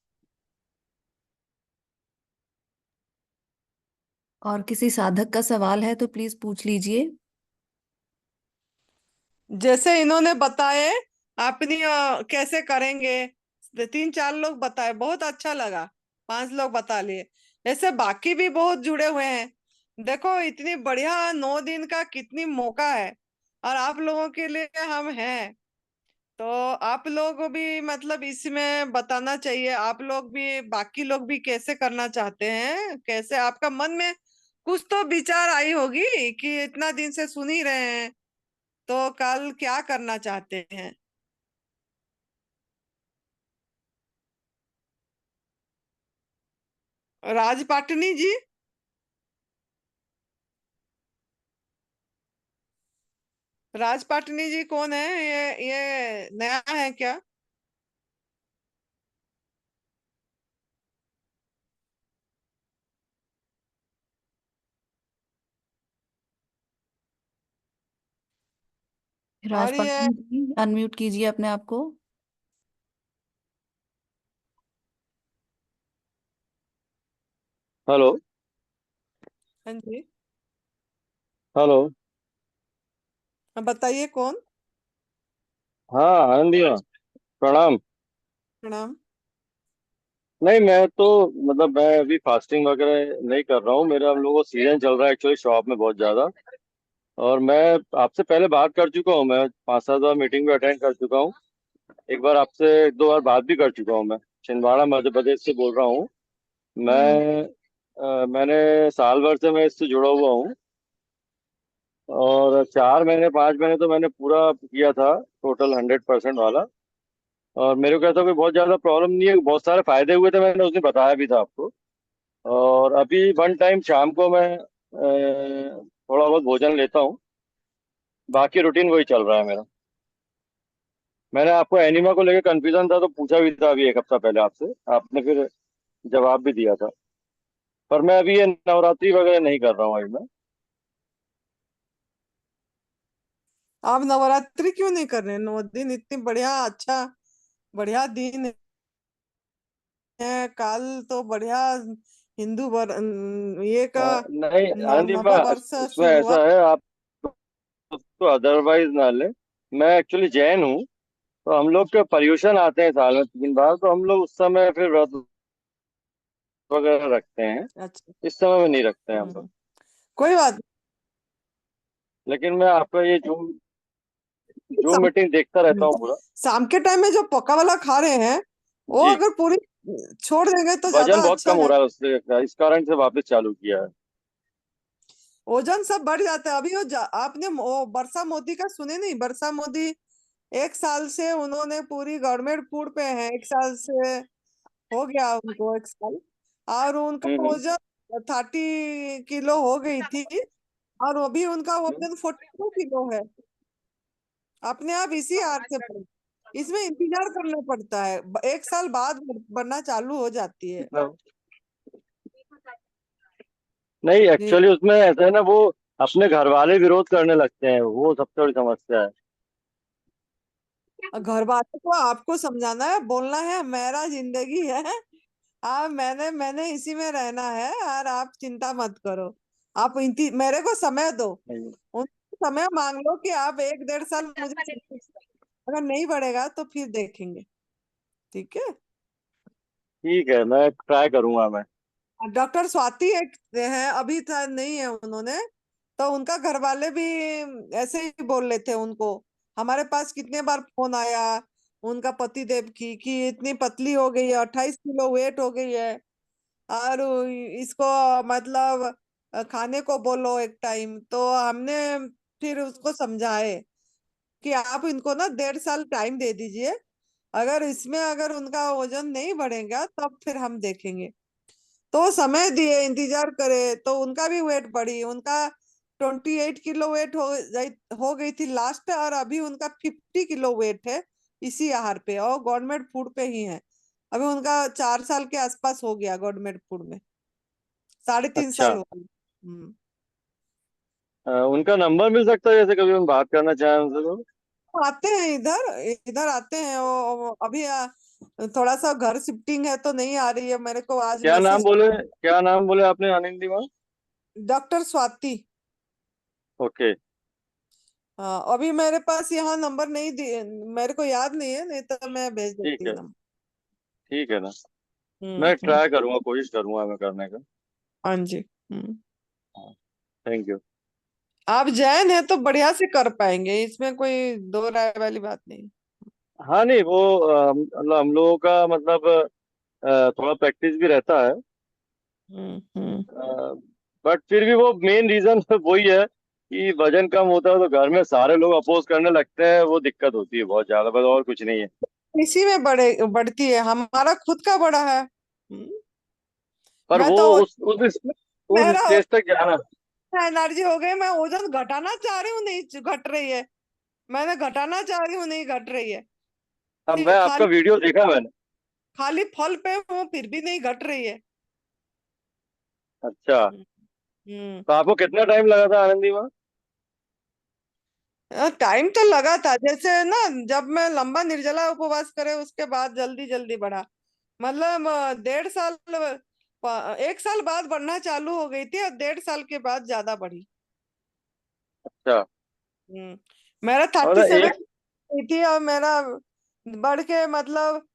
G: और किसी साधक का सवाल है तो प्लीज पूछ लीजिए।
B: जैसे इन्होंने बताए, अपनी कैसे करेंगे, 3-4 लोग बताए, बहुत अच्छा लगा। 5 लोग बता लिए। ऐसे बाकी भी बहुत जुड़े हुए हैं। देखो, इतनी बढ़िया 9 दिन का कितनी मौका है, और आप लोगों के लिए हम हैं। तो आप लोग को भी मतलब इसमें बताना चाहिए। आप लोग भी, बाकी लोग भी कैसे करना चाहते हैं, कैसे आपका मन में कुछ तो विचार आई होगी कि इतना दिन से सुन ही रहे हैं, तो कल क्या करना चाहते हैं। राज पाटनी जी, राज पाटनी जी कौन है? ये नया है क्या? और
G: राजपाल
B: ये
G: सिंह जी अनम्यूट कीजिए अपने आप को।
L: हेलो।
B: हाँ जी,
L: हेलो।
B: बताइए कौन?
L: हाँ आनंदी मैम, प्रणाम।
B: प्रणाम।
L: नहीं मैं तो मतलब मैं अभी फास्टिंग वगैरह नहीं कर रहा हूँ, मेरा हम लोगों को सीजन चल रहा है एक्चुअली शॉप में बहुत ज्यादा। और मैं आपसे पहले बात कर चुका हूँ, मैं 5-7 बार मीटिंग भी अटेंड कर चुका हूँ। एक बार आपसे 1-2 बार बात भी कर चुका हूँ। मैं छिंदवाड़ा मध्य प्रदेश से बोल रहा हूँ। मैंने साल भर से मैं इससे जुड़ा हुआ हूँ। और 4 महीने 5 महीने तो मैंने पूरा किया था, टोटल 100% वाला। और मेरे को ऐसा कोई बहुत ज्यादा प्रॉब्लम नहीं है, बहुत सारे फायदे हुए थे, मैंने उस दिन बताया भी था आपको। और अभी वन टाइम शाम को मैं थोड़ा बहुत भोजन लेता हूँ, बाकी रूटीन वही चल रहा है मेरा। मैंने आपको एनिमा को लेकर कंफ्यूजन था तो पूछा भी था अभी 1 हफ्ता पहले आपसे, आपने फिर जवाब भी दिया था। पर मैं अभी ये नवरात्रि वगैरह नहीं कर रहा हूँ अभी मैं।
B: आप नवरात्रि क्यों नहीं कर रहे? 9 दिन इतनी बढ़िया, अच्छा बढ़िया दिन है। काल तो बढ़िया हिंदू ये का
L: नहीं आनंदी
B: नव
L: मैं,
B: वर्ष
L: उसमें
B: शुरुआत।
L: ऐसा है, आप उसको अदरवाइज ना ले। मैं एक्चुअली जैन हूँ, तो हम लोग के पर्यूषण आते हैं साल में 3 बार, तो हम लोग उस समय फिर व्रत वगैरह रखते हैं।
B: अच्छा।
L: इस समय में नहीं रखते हैं हम लोग।
B: कोई बात
L: लेकिन मैं आपका ये जो
B: नहीं।
L: मीटिंग देखता रहता हूँ पूरा।
B: शाम के टाइम में जो पका वाला खा रहे हैं वो
L: जी,
B: अगर पूरी छोड़ देंगे तो
L: वजन
B: ज्यादा
L: बहुत
B: अच्छा
L: कम हो
B: है।
L: रहा है उससे, इस कारण से वापस चालू किया है।
B: वजन सब बढ़ जाता है। अभी आपने बरसा मोदी का सुने नहीं? बरसा मोदी 1 साल से उन्होंने पूरी गवर्नमेंट फूड पे है। 1 साल से हो गया उनको 1 साल। और उनका
L: हम्म।
B: वजन 30 किलो हो गई थी। और अभी उनका
L: हम्म।
B: वजन 42 किलो है। अपने आप इसी हार से बढ़े। इसमें इंतजार करना पड़ता है, 1 साल बाद बढ़ना चालू हो जाती है।
L: कितना? नहीं
B: जी।
L: एक्चुअली उसमें ऐसा है ना, वो अपने घर वाले विरोध करने लगते हैं, वो सबसे बड़ी समस्या है।
B: और घर वालों को आपको समझाना है, बोलना है मेरा जिंदगी है। मैंने मैंने इसी में रहना है और आप चिंता मत करो। आप मेरे को समय दो। उनसे समय मांग लो कि आप 1-1.5 साल मुझे समय दो। अगर नहीं बढ़ेगा तो फिर देखेंगे। ठीक है।
L: ठीक है, मैं ट्राई करूंगा मैं।
B: डॉक्टर स्वाति एक है, अभी था नहीं है उन्होंने। तो उनका घर वाले भी ऐसे ही बोल रहे थे उनको। हमारे पास कितने बार फोन आया उनका पति देव की कि इतनी पतली हो गई है, 28 किलो वेट हो गई है। और इसको मतलब खाने को बोलो एक टाइम। तो हमने फिर उसको समझाए कि आप इनको ना 1.5 साल टाइम दे दीजिए। अगर इसमें अगर उनका वजन नहीं बढ़ेगा तब फिर हम देखेंगे। तो समय दिए, इंतजार करे तो उनका भी वेट बढ़ी। उनका 28 किलो वेट हो गई थी लास्ट। और अभी उनका 50 किलो वेट है इसी आहार पे और गवर्नमेंट फूड पे ही है। अभी उनका 4 साल के आसपास हो गया गवर्नमेंट फूड में। 3.5
L: अच्छा।
B: साल हो गए।
L: उनका नंबर मिल सकता है, जैसे कभी हम बात करना चाहें उनसे तो?
B: वो आते हैं इधर इधर आते हैं वो अभी थोड़ा सा घर शिफ्टिंग है तो नहीं आ रही है। मेरे को आज
L: क्या नाम
B: मैसेज।
L: बोले, क्या नाम बोले आपने Anandi ma'am?
B: Doctor Swati.
L: Okay.
B: हाँ, अभी मेरे पास यहाँ नंबर नहीं दिए, मेरे को याद नहीं है, नहीं तो मैं भेज
L: ठीक
B: देती
L: है,
B: नंबर।
L: ठीक है ना। मैं
B: हम्म।
L: ट्राई करूंगा, कोशिश करूंगा मैं करने का।
B: हाँ जी।
L: Thank you.
B: आप जैन है तो बढ़िया से कर पाएंगे, इसमें कोई दो राय वाली बात नहीं।
L: हाँ नहीं वो मतलब हम लोगों का मतलब थोड़ा प्रैक्टिस भी रहता है।
B: हम्म।
L: बट फिर भी वो मेन रीजन वही है कि वजन कम होता है तो घर में सारे लोग अपोज करने लगते हैं, वो दिक्कत होती है बहुत ज्यादा, बस और कुछ नहीं है।
B: इसी में बढ़ती है। हमारा खुद का बड़ा है।
L: पर
B: मैं
L: वो
B: तो
L: उस
B: मेरा
L: स्टेज तक जाना।
B: एनर्जी हो गई। मैं वजन घटाना चाह रही हूँ, नहीं घट रही है। मैंने घटाना चाह रही हूँ, नहीं घट रही है।
L: अब मैं आपका
B: खाली
L: वीडियो देखा मैंने।
B: खाली फल पे हूँ फिर भी नहीं घट रही है।
L: अच्छा,
B: हम्म।
L: तो आपको कितना टाइम लगा था आनंदी मैम?
B: टाइम तो लगा था, जैसे ना जब मैं लंबा निर्जला उपवास करे उसके बाद जल्दी जल्दी बढ़ा। मतलब 1.5 साल 1 साल बाद बढ़ना चालू हो गई थी और 1.5 साल के बाद ज्यादा बढ़ी।
L: अच्छा।
B: मेरा
L: मतलब
B: 37
L: एक
B: थी और मेरा बढ़ के मतलब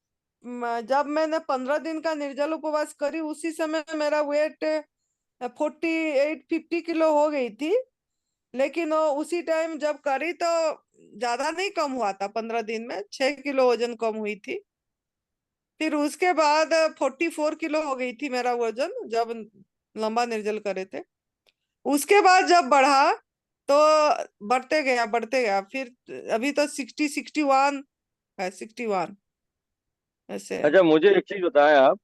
B: जब मैंने 15 दिन का निर्जल उपवास करी उसी समय मेरा वेट 48-50 किलो हो गई थी। लेकिन वो उसी टाइम जब करी तो ज्यादा नहीं कम हुआ था, 15 दिन में 6 किलो वजन कम हुई थी। फिर उसके बाद 44 किलो हो गई थी मेरा वजन जब लंबा निर्जल करे थे। उसके बाद जब बढ़ा तो बढ़ते गया फिर अभी तो 61 है, 61 ऐसे है।
L: अच्छा, मुझे एक चीज बताएं आप।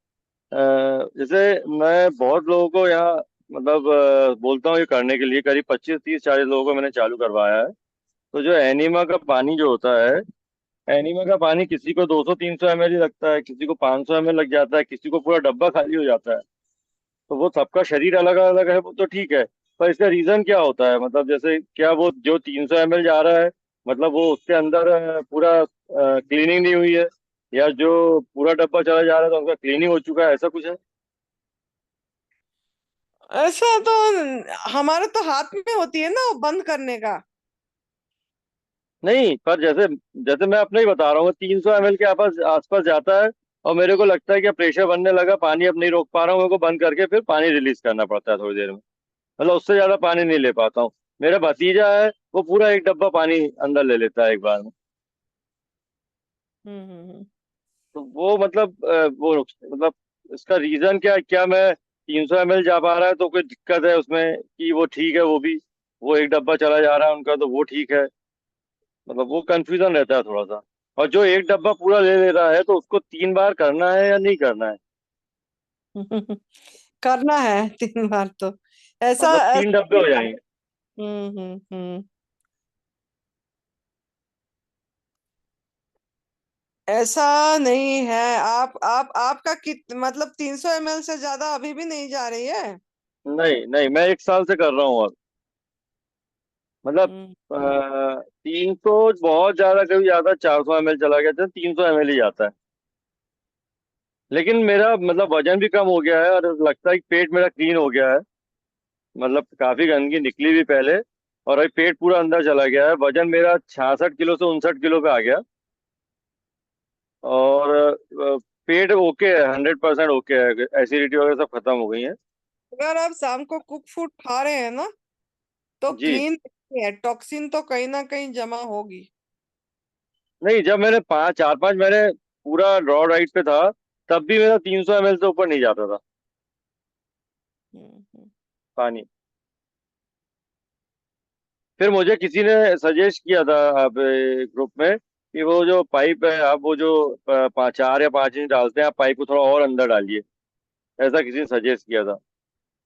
L: जैसे मैं बहुत लोगों को यहाँ मतलब बोलता हूँ ये करने के लिए, करीब 25 30 40 लोगों को मैंने चालू करवाया है। तो जो एनिमा का पानी जो होता है, एनिमा का पानी किसी को 200 300 ml ही लगता है, किसी को 500 ml लग जाता है, किसी को पूरा डब्बा खाली हो जाता है। तो वो सबका शरीर अलग अलग है, वो तो ठीक है। पर इसका रीजन क्या होता है? मतलब जैसे क्या वो जो 300 ml जा रहा है, मतलब वो उसके अंदर पूरा क्लीनिंग नहीं हुई है, या जो पूरा डब्बा चला जा रहा है तो उसका क्लीनिंग हो चुका है, ऐसा कुछ है?
B: ऐसा तो हमारे तो हाथ में होती है ना वो बंद करने का।
L: नहीं, पर जैसे जैसे मैं अपना ही बता रहा हूँ, 300 ml के आसपास आसपास जाता है, और मेरे को लगता है कि अब प्रेशर बनने लगा, पानी अब नहीं रोक पा रहा हूँ, मेरे को बंद करके फिर पानी रिलीज करना पड़ता है थोड़ी देर में। मतलब उससे ज्यादा पानी नहीं ले पाता हूँ। मेरा भतीजा है, वो पूरा एक डब्बा पानी अंदर ले लेता है एक बार में।
B: हम्म।
L: तो वो मतलब मतलब इसका रीजन क्या क्या मैं 300 ml जा पा रहा है तो कोई दिक्कत है उसमें, कि वो ठीक है, वो भी वो एक डब्बा चला जा रहा है उनका तो वो ठीक है? मतलब वो कंफ्यूजन रहता है थोड़ा सा। और जो एक डब्बा पूरा ले ले रहा है तो उसको 3 बार करना है या नहीं करना है?
B: करना है 3 बार तो ऐसा
L: मतलब 3 डब्बे हो जाएंगे?
B: हम्म। ऐसा नहीं है। आप आपका कित मतलब 300 ml से ज्यादा अभी भी नहीं जा रही है।
L: नहीं नहीं, मैं 1 साल से कर रहा हूँ और मतलब
B: हम्म
L: 300 बहुत ज्यादा, कभी ज्यादा 400 ml चला गया था, 300 ml ही जाता है। लेकिन मेरा मतलब वजन भी कम हो गया है, और लगता है कि पेट मेरा क्लीन हो गया है। मतलब काफी गंदगी निकली भी पहले, और अभी पेट पूरा अंदर चला गया है। वजन मेरा 66 किलो से 59 किलो पे आ गया। और पेट ओके है, 100% ओके है, एसिडिटी वगैरह सब खत्म हो गई है।
B: अगर आप शाम को कुक फूड खा रहे हैं ना तो
L: जी।
B: क्लीन है, टॉक्सिन तो कहीं ना कहीं जमा होगी।
L: नहीं, जब मैंने 4 5 महीने पूरा रॉ डाइट पे था, तब भी मेरा 300 ml से ऊपर नहीं जाता था
B: हम्म।
L: पानी। फिर मुझे किसी ने सजेस्ट किया था आप ग्रुप में, कि वो जो पाइप है, आप वो जो 4 या 5 इंच डालते हैं, आप पाइप को थोड़ा और अंदर डालिए। ऐसा किसी ने सजेस्ट किया था।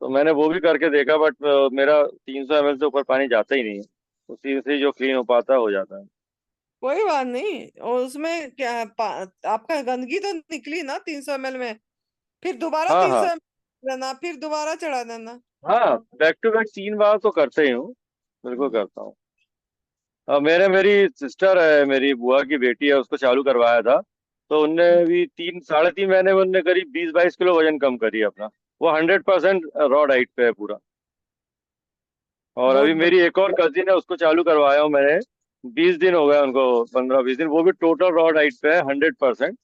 L: तो मैंने वो भी करके देखा, बट मेरा 300 ml से ऊपर पानी जाता ही नहीं है। उसी से जो क्लीन हो पाता है हो जाता है।
B: कोई बात नहीं, और उसमें क्या आपका गंदगी तो निकली ना 300 ml में, फिर दोबारा
L: हाँ
B: तीन
L: हाँ।
B: सौ देना, फिर दोबारा चढ़ा देना।
L: हाँ, बैक टू बैक 3 बार तो करते ही हूँ, बिल्कुल
B: हम्म
L: करता हूँ। मेरी सिस्टर है, मेरी बुआ की बेटी है, उसको चालू करवाया था। तो उनने भी 3 साढ़े 3 महीने में उनने करीब 20 22 किलो वजन कम करी अपना। वो 100% रॉ डाइट पे है पूरा। और
B: बहुत
L: अभी मेरी एक और कजिन है, उसको चालू करवाया हूँ मैंने। 20 दिन हो गए उनको, 15 20 दिन। वो भी टोटल रॉ डाइट पे है, 100%।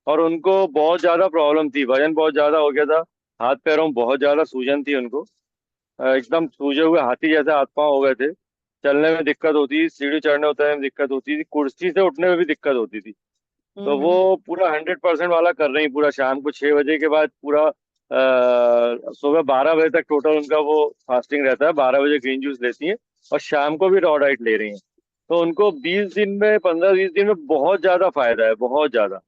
L: और उनको बहुत ज्यादा प्रॉब्लम थी, वजन बहुत ज्यादा हो गया था। हाथ पैरों में बहुत ज्यादा सूजन थी उनको। एकदम सूजे हुए हाथी जैसे हाथ पांव हो गए थे। चलने में दिक्कत होती थी, सीढ़ी चढ़ने उतरने में दिक्कत होती थी, कुर्सी से उठने में भी दिक्कत होती थी। तो
B: हम्म
L: वो पूरा 100% वाला कर रही, पूरा शाम को 6 बजे के बाद पूरा सुबह 12 बजे तक टोटल उनका वो फास्टिंग रहता है। 12 बजे ग्रीन जूस लेती हैं, और शाम को भी रॉ डाइट ले रही हैं। तो उनको 20 दिन में, 15 20 दिन में बहुत ज्यादा फायदा है, बहुत ज्यादा।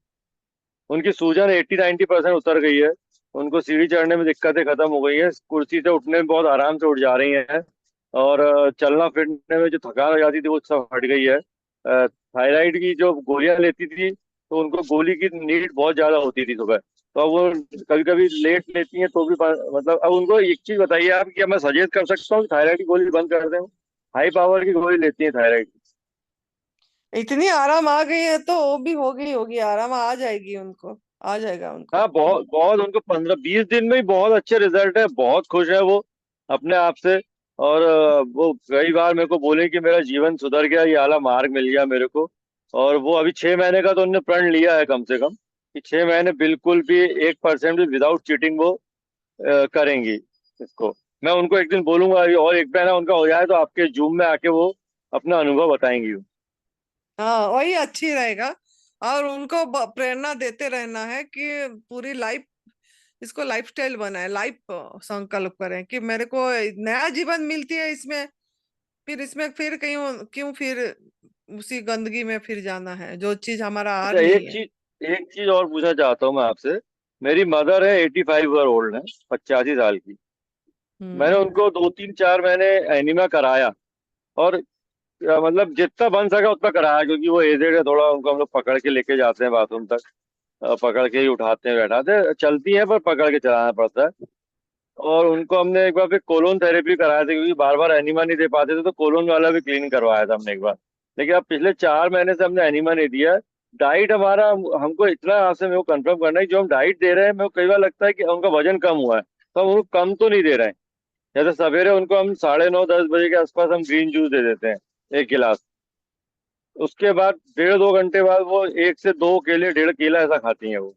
L: उनकी सूजन 80 90% उतर गई है। उनको सीढ़ी चढ़ने में दिक्कतें खत्म हो गई है, कुर्सी से उठने में बहुत आराम से उठ जा रही हैं। और चलना फिरने में जो थकान हो जाती थी वो सब हट गई है। थायराइड की जो गोलियां लेती थी, तो उनको गोली की नीड बहुत ज्यादा होती थी सुबह। तो अब वो कभी कभी लेट लेती हैं तो भी मतलब अब उनको एक चीज बताइए आप, क्या मैं सजेस्ट कर सकता हूँ कि थायराइड की गोली बंद कर दें? हाई पावर की गोली लेती है थायराइड की।
B: इतनी आराम आ गई है तो वो भी होगी आराम आ जाएगी उनको, आ जाएगा उनको।
L: हाँ, बहुत बहुत उनको 15-20 दिन में ही बहुत अच्छे रिजल्ट है, बहुत खुश है वो अपने आप से। और वो कई बार मेरे को बोले कि मेरा जीवन सुधर गया, ये आला मार्ग मिल गया मेरे को। और वो अभी 6 महीने का तो उन्होंने प्रण लिया है कम से कम, कि 6 महीने बिल्कुल भी 1% भी विदाउट चीटिंग वो करेंगी इसको। मैं उनको एक दिन बोलूंगा, और एक महीना उनका हो जाए तो आपके जूम में आके वो अपना अनुभव बताएंगी।
B: हाँ वही अच्छी रहेगा। और उनको प्रेरणा देते रहना है कि पूरी लाइफ इसको लाइफस्टाइल बनाए, लाइफ संकल्प करें कि मेरे को नया जीवन मिलती है इसमें, फिर इसमें फिर कहीं क्यों फिर उसी गंदगी में फिर जाना है जो चीज हमारा आ
L: अच्छा,
B: नहीं है।
L: एक चीज और पूछना चाहता हूँ मैं आपसे। मेरी मदर है, 85 ईयर ओल्ड है, 85 साल की। मैंने
B: हम्म
L: उनको 2-3-4 महीने एनीमा कराया, और मतलब जितना बन सका उतना कराया, क्योंकि वो एजेड है थोड़ा, उनको हम लोग पकड़ के लेके जाते हैं बाथरूम तक। पकड़ के ही उठाते हैं, बैठाते हैं, चलती हैं पर पकड़ के चलाना पड़ता है। और उनको हमने एक बार फिर कोलोन थेरेपी कराया था, क्योंकि बार बार एनीमा नहीं दे पाते थे, तो कोलोन वाला भी क्लीन करवाया था हमने एक बार। लेकिन अब पिछले 4 महीने से हमने एनीमा नहीं दिया। डाइट हमारा, हमको इतना आपसे मेरे को कंफर्म करना है कि जो हम डाइट दे रहे हैं, मेरे को कई बार लगता है कि उनका वजन कम हुआ है, तो हम उनको कम तो नहीं दे रहे हैं। जैसे सवेरे उनको हम 9:30-10 बजे के आसपास हम ग्रीन जूस दे देते हैं, 1 गिलास। उसके बाद 1.5-2 घंटे बाद वो 1 से 2 केले, 1.5 केला ऐसा खाती हैं वो।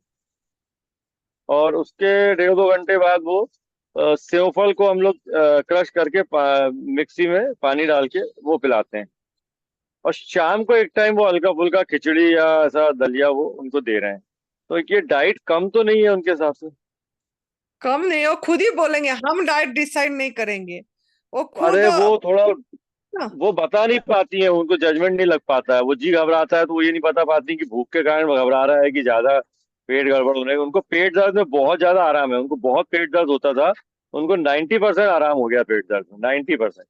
L: और उसके 1.5-2 घंटे बाद वो सेवफल को हम लोग क्रश करके मिक्सी में पानी डाल के वो पिलाते हैं। और शाम को एक टाइम वो हल्का फुल्का खिचड़ी या ऐसा दलिया वो उनको दे रहे हैं। तो ये डाइट कम तो नहीं है उनके हिसाब से?
B: कम नहीं, वो खुद ही बोलेंगे हम डाइट डिसाइड नहीं करेंगे, वो खुद
L: अरे वो थोड़ा,
B: ना।
L: वो बता नहीं पाती है, उनको जजमेंट नहीं लग पाता है। वो जी घबराता है तो वो ये नहीं बता पाती कि भूख के कारण घबरा रहा है कि ज्यादा पेट गड़बड़ होने का। उनको पेट दर्द में बहुत ज्यादा आराम है, उनको बहुत पेट दर्द होता था, उनको 90% आराम हो गया पेट दर्द में, 90%।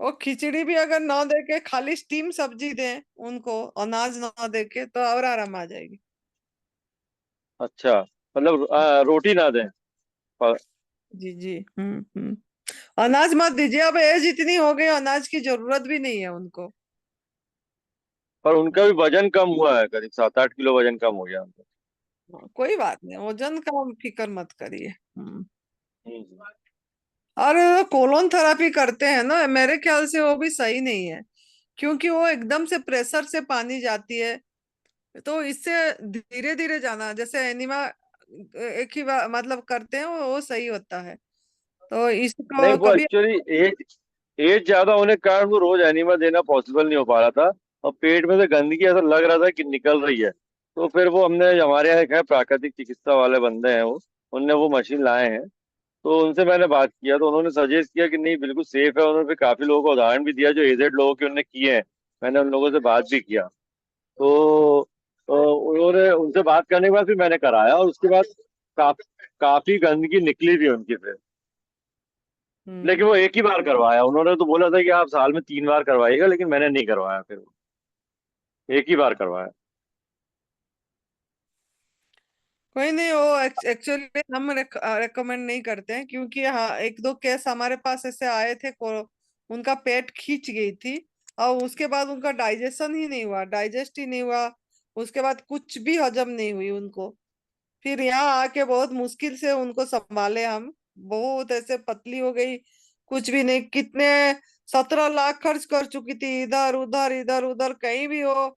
B: वो खिचड़ी भी अगर ना दे के खाली स्टीम सब्जी दें उनको, अनाज ना दे के, तो और आराम आ जाएगी।
L: अच्छा, मतलब रोटी ना दें? पर,
B: जी जी। अनाज मत दीजिए, अब एज इतनी हो गई, अनाज की जरूरत भी नहीं है उनको।
L: पर उनका भी वजन कम हुआ है, करीब 7-8 किलो वजन कम हो गया उनका।
B: कोई बात नहीं, वजन का फिक्र मत करिए।
L: हम्म।
B: और कोलोन थेरापी करते हैं ना, मेरे ख्याल से वो भी सही नहीं है, क्योंकि वो एकदम से प्रेशर से पानी जाती है। तो इससे धीरे धीरे जाना, जैसे एनिमा एक ही मतलब करते हैं, वो सही होता है। तो
L: नहीं,
B: इसको
L: वो
B: कभी
L: एक्चुअली एज एज ज्यादा होने के कारण वो रोज एनिमा देना पॉसिबल नहीं हो पा रहा था। और पेट में से गंदगी ऐसा लग रहा था कि निकल रही है। तो फिर वो हमने, हमारे यहाँ एक है प्राकृतिक चिकित्सा वाले बंदे हैं वो, उनने वो मशीन लाए हैं। तो उनसे मैंने बात किया तो उन्होंने सजेस्ट किया कि नहीं बिल्कुल सेफ है। उन्होंने फिर काफी लोगों को उदाहरण भी दिया जो एजेड लोगों के उन्होंने किए हैं। मैंने उन लोगों से बात भी किया। तो उन्होंने, उनसे बात करने के बाद फिर मैंने कराया, और उसके बाद काफी गंदगी निकली भी उनकी फिर। लेकिन वो एक ही बार करवाया, उन्होंने तो बोला था कि आप साल में 3 बार करवाइएगा, लेकिन मैंने नहीं करवाया फिर वो, एक ही बार करवाया।
B: कोई नहीं, वो एक्चुअली हम रेकमेंड नहीं करते हैं, क्योंकि हाँ एक दो केस हमारे पास ऐसे आए थे को उनका पेट खींच गई थी, और उसके बाद उनका डाइजेशन ही नहीं हुआ, डाइजेस्ट ही नहीं हुआ, उसके बाद कुछ भी हजम नहीं हुई उनको। फिर यहाँ आके बहुत मुश्किल से उनको संभाले हम, बहुत ऐसे पतली हो गई, कुछ भी नहीं, कितने 17 लाख खर्च कर चुकी थी, इधर उधर कहीं भी वो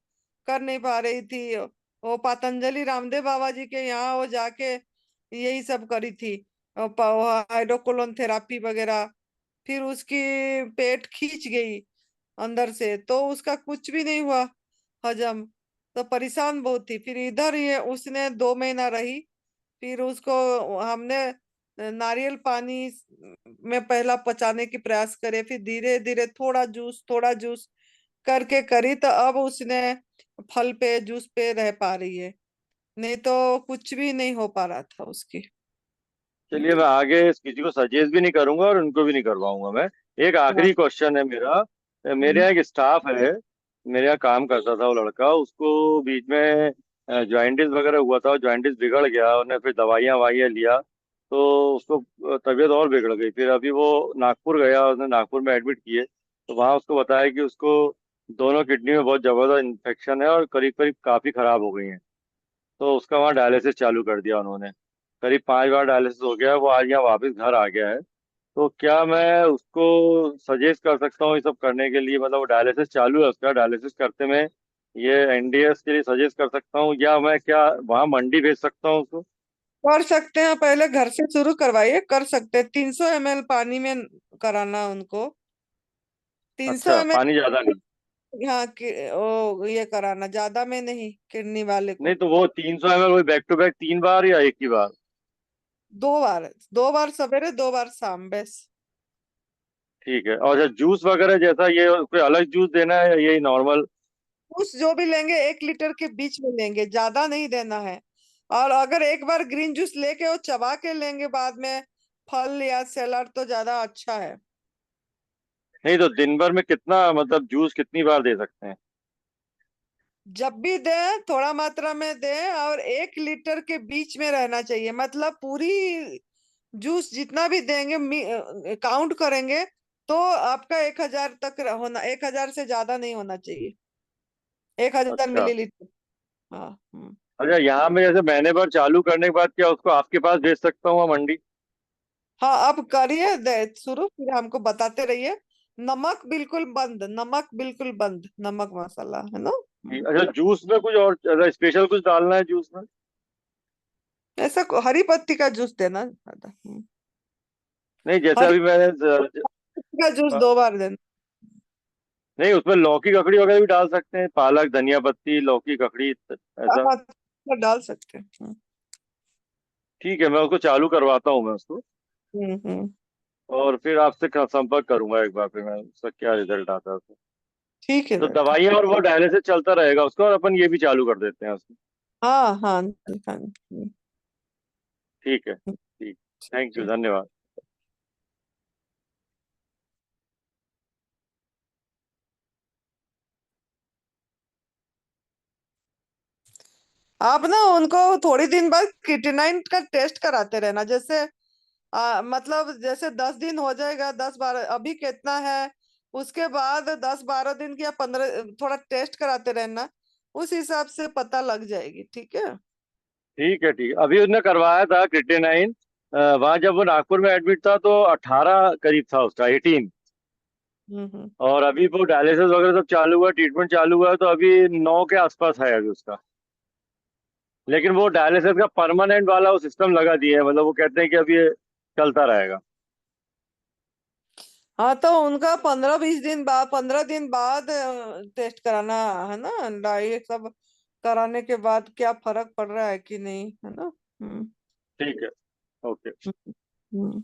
B: कर नहीं पा रही थी। वो पतंजलि रामदेव बाबा जी के यहाँ वो जाके यही सब करी थी, हाइड्रोकोलोन थेरापी वगैरह। फिर उसकी पेट खींच गई अंदर से, तो उसका कुछ भी नहीं हुआ हजम, तो परेशान बहुत थी। फिर इधर ही उसने 2 महीना रही, फिर उसको हमने नारियल पानी में पहला पचाने की प्रयास करे, फिर धीरे धीरे थोड़ा जूस करके करी, तो अब उसने फल पे जूस पे रह पा रही है, नहीं तो कुछ भी नहीं हो पा रहा था उसकी।
L: चलिए, मैं आगे किसी को सजेस्ट भी नहीं करूंगा और उनको भी नहीं करवाऊंगा मैं। एक
B: हाँ।
L: आखिरी क्वेश्चन है मेरा। मेरे
B: हम्म
L: यहाँ एक स्टाफ है, मेरे यहाँ काम करता था वो लड़का, उसको बीच में जॉइंटिस वगैरह हुआ था, जॉइंटिस बिगड़ गया, उन्हें फिर दवाइयाँ वाइयाँ लिया, तो उसको तबीयत और बिगड़ गई। फिर अभी वो नागपुर गया, उसने नागपुर में एडमिट किए, तो वहाँ उसको बताया कि उसको दोनों किडनी में बहुत जबरदस्त इन्फेक्शन है और करीब करीब काफी खराब हो गई हैं। तो उसका वहाँ डायलिसिस चालू कर दिया उन्होंने। करीब 5 बार डायलिसिस हो गया है, वो आज यहाँ वापस घर आ गया है। तो क्या मैं उसको सजेस्ट कर सकता हूँ ये सब करने के लिए? मतलब वो डायलिसिस चालू है उसका, डायलिसिस करते में ये एनडीएस के लिए सजेस्ट कर सकता हूँ, या मैं क्या वहाँ मंडी भेज सकता हूँ उसको?
B: कर सकते हैं, पहले घर से शुरू करवाइए, कर सकते हैं। 300 ml पानी में कराना उनको, 300
L: अच्छा,
B: ml।
L: पानी ज्यादा नहीं?
B: हाँ ये कराना, ज्यादा में नहीं, किडनी वाले को।
L: नहीं तो वो 300 ml वही बैक टू बैक 3 बार या एक ही बार?
B: 2 बार, 2 बार सवेरे, 2 बार शाम, बस।
L: ठीक है। और जूस वगैरह जैसा ये कोई अलग जूस देना है या यही नॉर्मल?
B: जूस जो भी लेंगे 1 लीटर के बीच में लेंगे, ज्यादा नहीं देना है। और अगर एक बार ग्रीन जूस लेके वो चबा के लेंगे बाद में फल या सैलाड, तो ज्यादा अच्छा है।
L: नहीं तो दिन भर में कितना, मतलब जूस कितनी बार दे सकते हैं?
B: जब भी दें थोड़ा मात्रा में दें, और 1 लीटर के बीच में रहना चाहिए। मतलब पूरी जूस जितना भी देंगे काउंट करेंगे तो आपका 1000 तक होना, 1000 से ज्यादा नहीं होना चाहिए, 1000
L: अच्छा।
B: मिलीलीटर। हाँ।
L: अच्छा, यहाँ में जैसे महीने भर चालू करने के बाद क्या उसको आपके पास भेज सकता हूँ मंडी?
B: हाँ, आप करिए शुरू, फिर हमको बताते रहिए। नमक बिल्कुल बंद, नमक बिल्कुल बंद, नमक मसाला, है ना।
L: अच्छा, जूस में कुछ और स्पेशल कुछ डालना है जूस में?
B: ऐसा हरी पत्ती का जूस देना ज्यादा।
L: नहीं, जैसे
B: हरी
L: अभी मैंने
B: पत्ती का जूस
L: अ,
B: 2 बार देना।
L: नहीं, उसमें लौकी ककड़ी वगैरह भी डाल सकते हैं, पालक धनिया पत्ती लौकी ककड़ी ऐसा?
B: हाँ, तो डाल सकते हैं।
L: ठीक है, मैं उसको चालू करवाता हूँ मैं उसको,
B: हम्म।
L: और फिर आपसे संपर्क करूंगा एक बार, फिर मैं उसका क्या रिजल्ट आता है उसको।
B: ठीक है
L: तो
B: बेटा।
L: दवाइयाँ और वो डायलिसिस चलता रहेगा उसका, और अपन ये भी चालू कर देते हैं उसको।
B: हाँ हाँ हाँ।
L: ठीक है, ठीक। थैंक
B: ठीक
L: यू,
B: है।
L: धन्यवाद।
B: आप ना उनको थोड़ी दिन बाद क्रिएटिनाइन का टेस्ट कराते रहना। जैसे मतलब जैसे 10 दिन हो जाएगा, 10-12, अभी कितना है, उसके बाद 10-12 दिन की या 15 थोड़ा टेस्ट कराते रहना, उस हिसाब से पता लग जाएगी। ठीक है।
L: ठीक है, ठीक है। अभी उसने करवाया था क्रिएटिनाइन, वहां जब वो नागपुर में एडमिट था तो 18 करीब था उसका, 18।
B: हम्म।
L: और अभी वो डायलिसिस वगैरह सब चालू हुआ, ट्रीटमेंट चालू हुआ, तो अभी 9 के आसपास है अभी उसका। लेकिन वो डायलिसिस का परमानेंट वाला वो सिस्टम लगा दिया है, मतलब वो कहते हैं कि अभी ये चलता रहेगा।
B: हाँ, तो उनका 15-20 दिन बाद, 15 दिन बाद टेस्ट कराना, है ना। डाइट सब कराने के बाद क्या फर्क पड़ रहा है कि नहीं, है ना। हम्म।
L: ठीक है, ओके।
B: हम्म।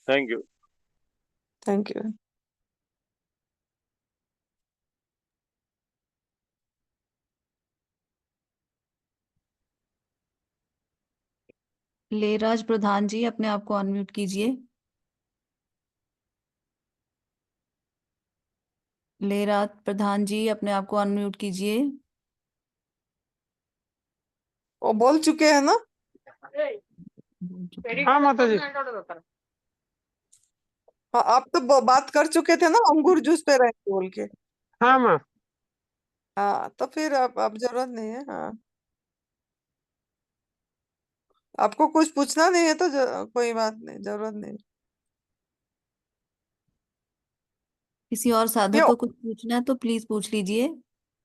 L: Thank you.
B: Thank you.
G: Leraj Pradhan ji, अपने आप को अनम्यूट कीजिए। लेराज प्रधान जी, अपने आप को अनम्यूट कीजिए।
B: वो बोल चुके हैं ना।
K: हाँ माता जी।
B: हाँ, आप तो बात कर चुके थे ना, अंगूर जूस पे रहे बोल के।
K: हाँ माँ।
B: हाँ, तो फिर अब जरूरत नहीं है। हाँ, आपको कुछ पूछना नहीं है तो कोई बात नहीं, जरूरत नहीं।
G: किसी और साधु
B: ये
G: को कुछ पूछना है तो प्लीज पूछ लीजिए।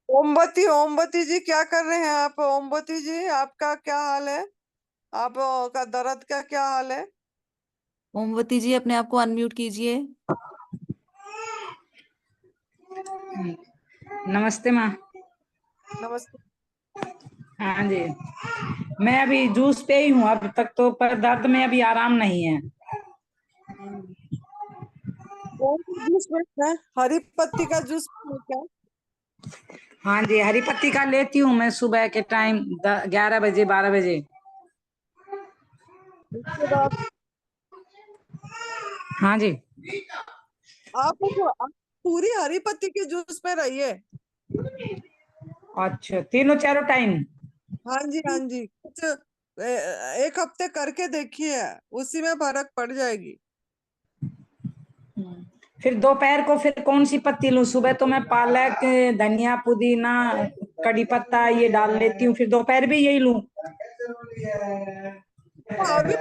B: ओमवती, ओमवती जी क्या कर रहे हैं आप? ओमवती जी, आपका क्या हाल है? आप का दर्द का क्या हाल है?
G: ओमवती जी, अपने आप को अनम्यूट कीजिए।
M: नमस्ते माँ।
B: नमस्ते।
M: हाँ जी, मैं अभी जूस पे ही हूँ अब तक तो, पर दर्द में अभी आराम नहीं है।
B: कौन सा जूस में है? हरी पत्ती का जूस में क्या?
M: हाँ जी, हरी पत्ती का लेती हूँ मैं सुबह के टाइम 11 बजे 12 बजे।
B: उसके बाद
M: हाँ जी।
B: आप पूरी हरी पत्ती के जूस में रहिए।
M: अच्छा, तीनों चारों टाइम?
B: हाँ जी, हाँ जी, कुछ 1 हफ्ते करके देखिए, उसी में फर्क पड़ जाएगी।
M: फिर दोपहर को फिर कौन सी पत्ती लूं? सुबह तो मैं पालक, धनिया, पुदीना, कड़ी पत्ता ये डाल लेती हूँ, फिर दोपहर भी यही लूं?
B: अभी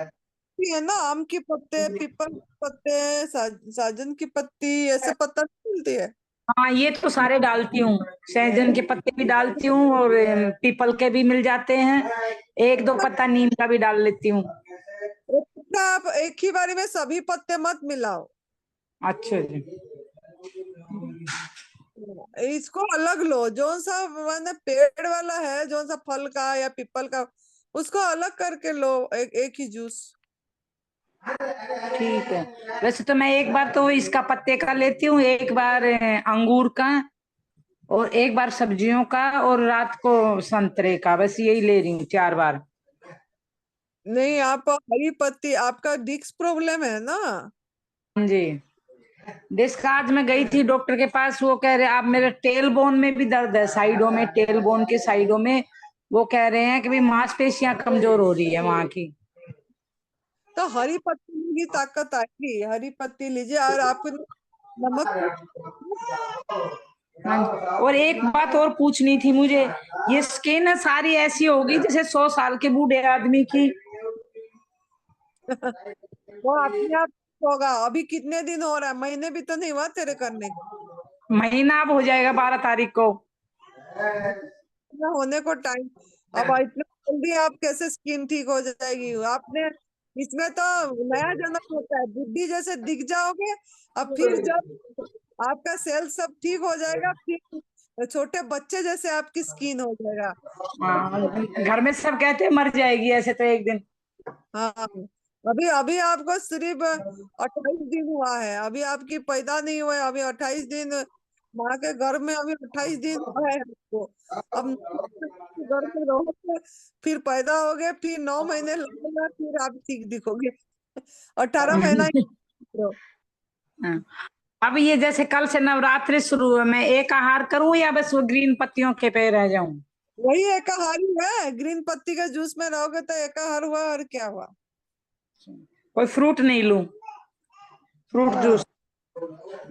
B: भी है ना, आम की पत्ते, पीपल के पत्ते, साजन की पत्ती, ऐसे पत्ता नहीं मिलती है?
M: हाँ, ये तो सारे डालती हूँ। सहजन के पत्ते भी डालती हूँ और पीपल के भी मिल जाते हैं। एक दो पत्ता नीम का भी डाल लेती हूँ।
B: आप एक ही बारी में सभी पत्ते मत मिलाओ।
M: अच्छा जी।
B: इसको अलग लो, जो सा मैंने पेड़ वाला है, जो सा फल का या पीपल का, उसको अलग करके लो, एक ही जूस।
M: ठीक है। वैसे तो मैं एक बार तो इसका पत्ते का लेती हूँ, एक बार अंगूर का, और एक बार सब्जियों का, और रात को संतरे का। बस यही ले रही हूँ 4 बार।
B: नहीं, आप हरी पत्ती, आपका डिस्क प्रॉब्लम है ना?
M: हाँ जी, डिस्क। आज मैं गई थी डॉक्टर के पास, वो कह रहे आप, मेरे टेल बोन में भी दर्द है, साइडों में, टेल बोन के साइडों में। वो कह रहे हैं कि भी मांसपेशियां कमजोर हो रही है वहां की।
B: तो हरी पत्ती में ही ताकत आएगी, हरी पत्ती लीजिए। और आप नमक
M: हाँ जी। और एक बात और पूछनी थी मुझे, ये स्किन सारी ऐसी होगी जैसे 100 साल के बूढ़े आदमी की?
B: वो अपने आप होगा। अभी कितने दिन हो रहा है? महीने भी तो नहीं हुआ तेरे करने को।
M: महीना अब हो जाएगा 12 तारीख को।
B: होने को टाइम, अब इतना जल्दी आप कैसे स्किन ठीक हो जाएगी? आपने इसमें तो नया जन्म होता है, बुद्धि जैसे दिख जाओगे। अब फिर जब आपका सेल सब ठीक हो जाएगा, फिर छोटे बच्चे जैसे आपकी स्किन हो जाएगा।
M: हाँ, घर में सब कहते हैं मर जाएगी ऐसे तो एक दिन।
B: हाँ, अभी अभी आपको सिर्फ 28 दिन हुआ है, अभी आपकी पैदा नहीं हुआ है, अभी 28 दिन माँ के घर में, अभी 28 दिन हुआ है आपको। अब घर में रहोगे, फिर पैदा हो गए, फिर 9 महीने लगेगा, फिर आप ठीक दिखोगे। 18 महीना ही रहो।
M: हाँ। अब ये जैसे कल से नवरात्रि शुरू है, मैं एक आहार करूं या बस वो ग्रीन पत्तियों के पे रह जाऊं?
B: वही एकाहारी है, ग्रीन पत्ती के जूस में रहोगे तो एकाहार हुआ, और क्या हुआ?
M: कोई फ्रूट नहीं लूं? Fruit juice?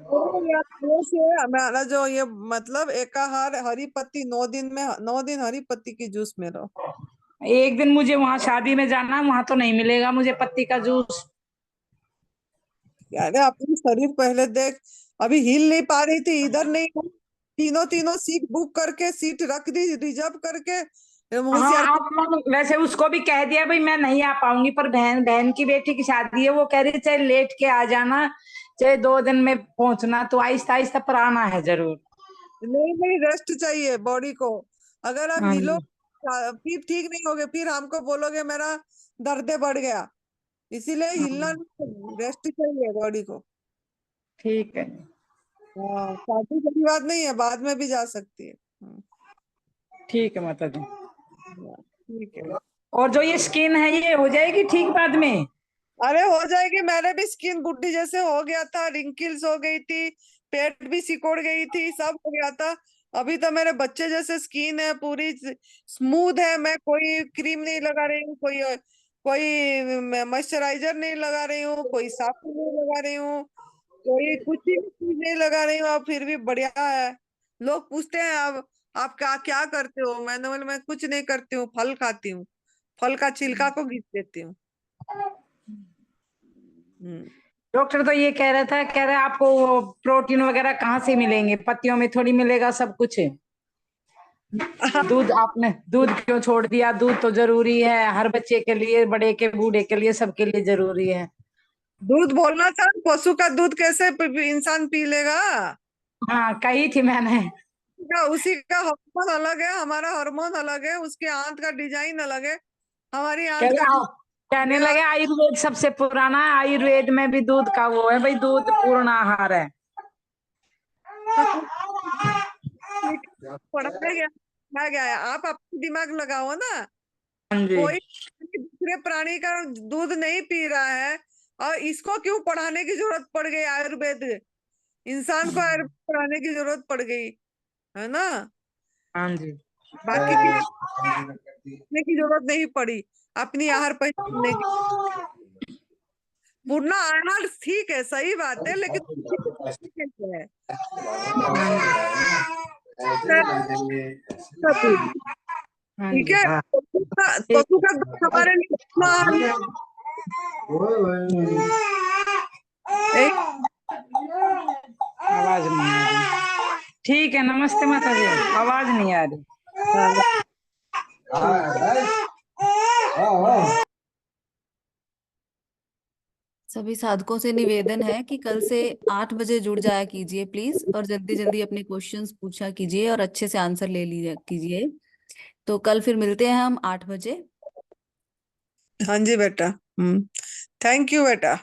B: वो से हमारा जो ये मतलब एकाहार, हरी पत्ती 9 दिन में, 9 दिन हरी पत्ती की जूस में रहो।
M: एक दिन मुझे वहां शादी में जाना, वहां तो नहीं मिलेगा मुझे पत्ती का जूस।
B: यार अपनी शरीर पहले देख, अभी हिल नहीं पा रही थी, इधर नहीं हूँ। तीनों तीनों सीट बुक करके, सीट रख दी रिजर्व करके,
M: हाँ,
B: होशियार।
M: आप वैसे उसको भी कह दिया भाई मैं नहीं आ पाऊंगी, पर बहन बहन की बेटी की शादी है, वो कह रही चाहे लेट के आ जाना, चाहे 2 दिन में पहुंचना, तो आहिस्ता आहिस्ता पर आना है जरूर।
B: नहीं नहीं, रेस्ट चाहिए बॉडी को। अगर आप
M: हाँ
B: हिलो,
M: जी।
B: फिर ठीक नहीं होगे, फिर हमको बोलोगे मेरा दर्द बढ़ गया। इसीलिए हिलना नहीं, रेस्ट चाहिए बॉडी को।
M: ठीक है।
B: हाँ, शादी की बात नहीं है, बाद में भी जा सकती है।
M: ठीक है माता जी।
B: ठीक है।
M: और जो ये स्किन है ये हो जाएगी ठीक बाद में?
B: अरे हो जाएगी, मेरे भी स्किन गुड्डी जैसे हो गया था, रिंकल्स हो गई थी, पेट भी सिकुड़ गई थी, सब हो गया था। अभी तो मेरे बच्चे जैसे स्किन है, पूरी स्मूथ है। मैं कोई क्रीम नहीं लगा रही हूँ, कोई कोई मॉइस्चराइजर नहीं लगा रही हूँ, कोई साबुन नहीं लगा रही हूँ, कोई कुछ ही चीज नहीं लगा रही हूँ, अब फिर भी बढ़िया है। लोग पूछते हैं आप क्या क्या करते हो? मैंने बोला मैं कुछ नहीं करती हूँ, फल खाती हूँ, फल का छिलका को घिस देती हूँ।
M: डॉक्टर तो ये कह रहा था, कह रहा आपको वो प्रोटीन वगैरह कहाँ से मिलेंगे, पत्तियों में थोड़ी मिलेगा सब कुछ है। दूध, आपने दूध क्यों छोड़ दिया? दूध तो जरूरी है हर बच्चे के लिए, बड़े के बूढ़े के लिए, सबके लिए जरूरी है।
B: दूध बोलना था, पशु का दूध कैसे इंसान पी लेगा?
M: हाँ, कही थी मैंने।
B: उसी का हार्मोन अलग है, हमारा हार्मोन अलग है, उसके आंत का डिजाइन अलग है, हमारी आंत का
M: कहने लगे आयुर्वेद सबसे पुराना है, आयुर्वेद में भी दूध का वो है भाई, दूध पूर्ण आहार है।
B: पढ़ाया गया है, आप अपना दिमाग लगाओ ना।
M: हाँ जी।
B: कोई दूसरे प्राणी का दूध नहीं पी रहा है, और इसको क्यों पढ़ाने की जरूरत पड़ गई? आयुर्वेद, इंसान को आयुर्वेद पढ़ाने की जरूरत पड़ गई है ना?
M: हाँ जी।
B: बाकी की जरूरत नहीं पड़ी अपनी आहार पहचानने की। पूर्ण आहार ठीक है, सही बात है, लेकिन कैसे है?
M: हाँ
B: ठीक
M: जी
B: है,
M: हाँ
B: पशु का दूध हमारे लिए कितना
M: आवाज नहीं आ रही। ठीक है, नमस्ते माता जी, आवाज नहीं आ रही।
G: सभी साधकों से निवेदन है कि कल से 8 बजे जुड़ जाया कीजिए प्लीज, और जल्दी जल्दी अपने क्वेश्चंस पूछा कीजिए और अच्छे से आंसर ले लीजिए कीजिए। तो कल फिर मिलते हैं हम 8 बजे।
B: हाँ जी बेटा, थैंक यू बेटा।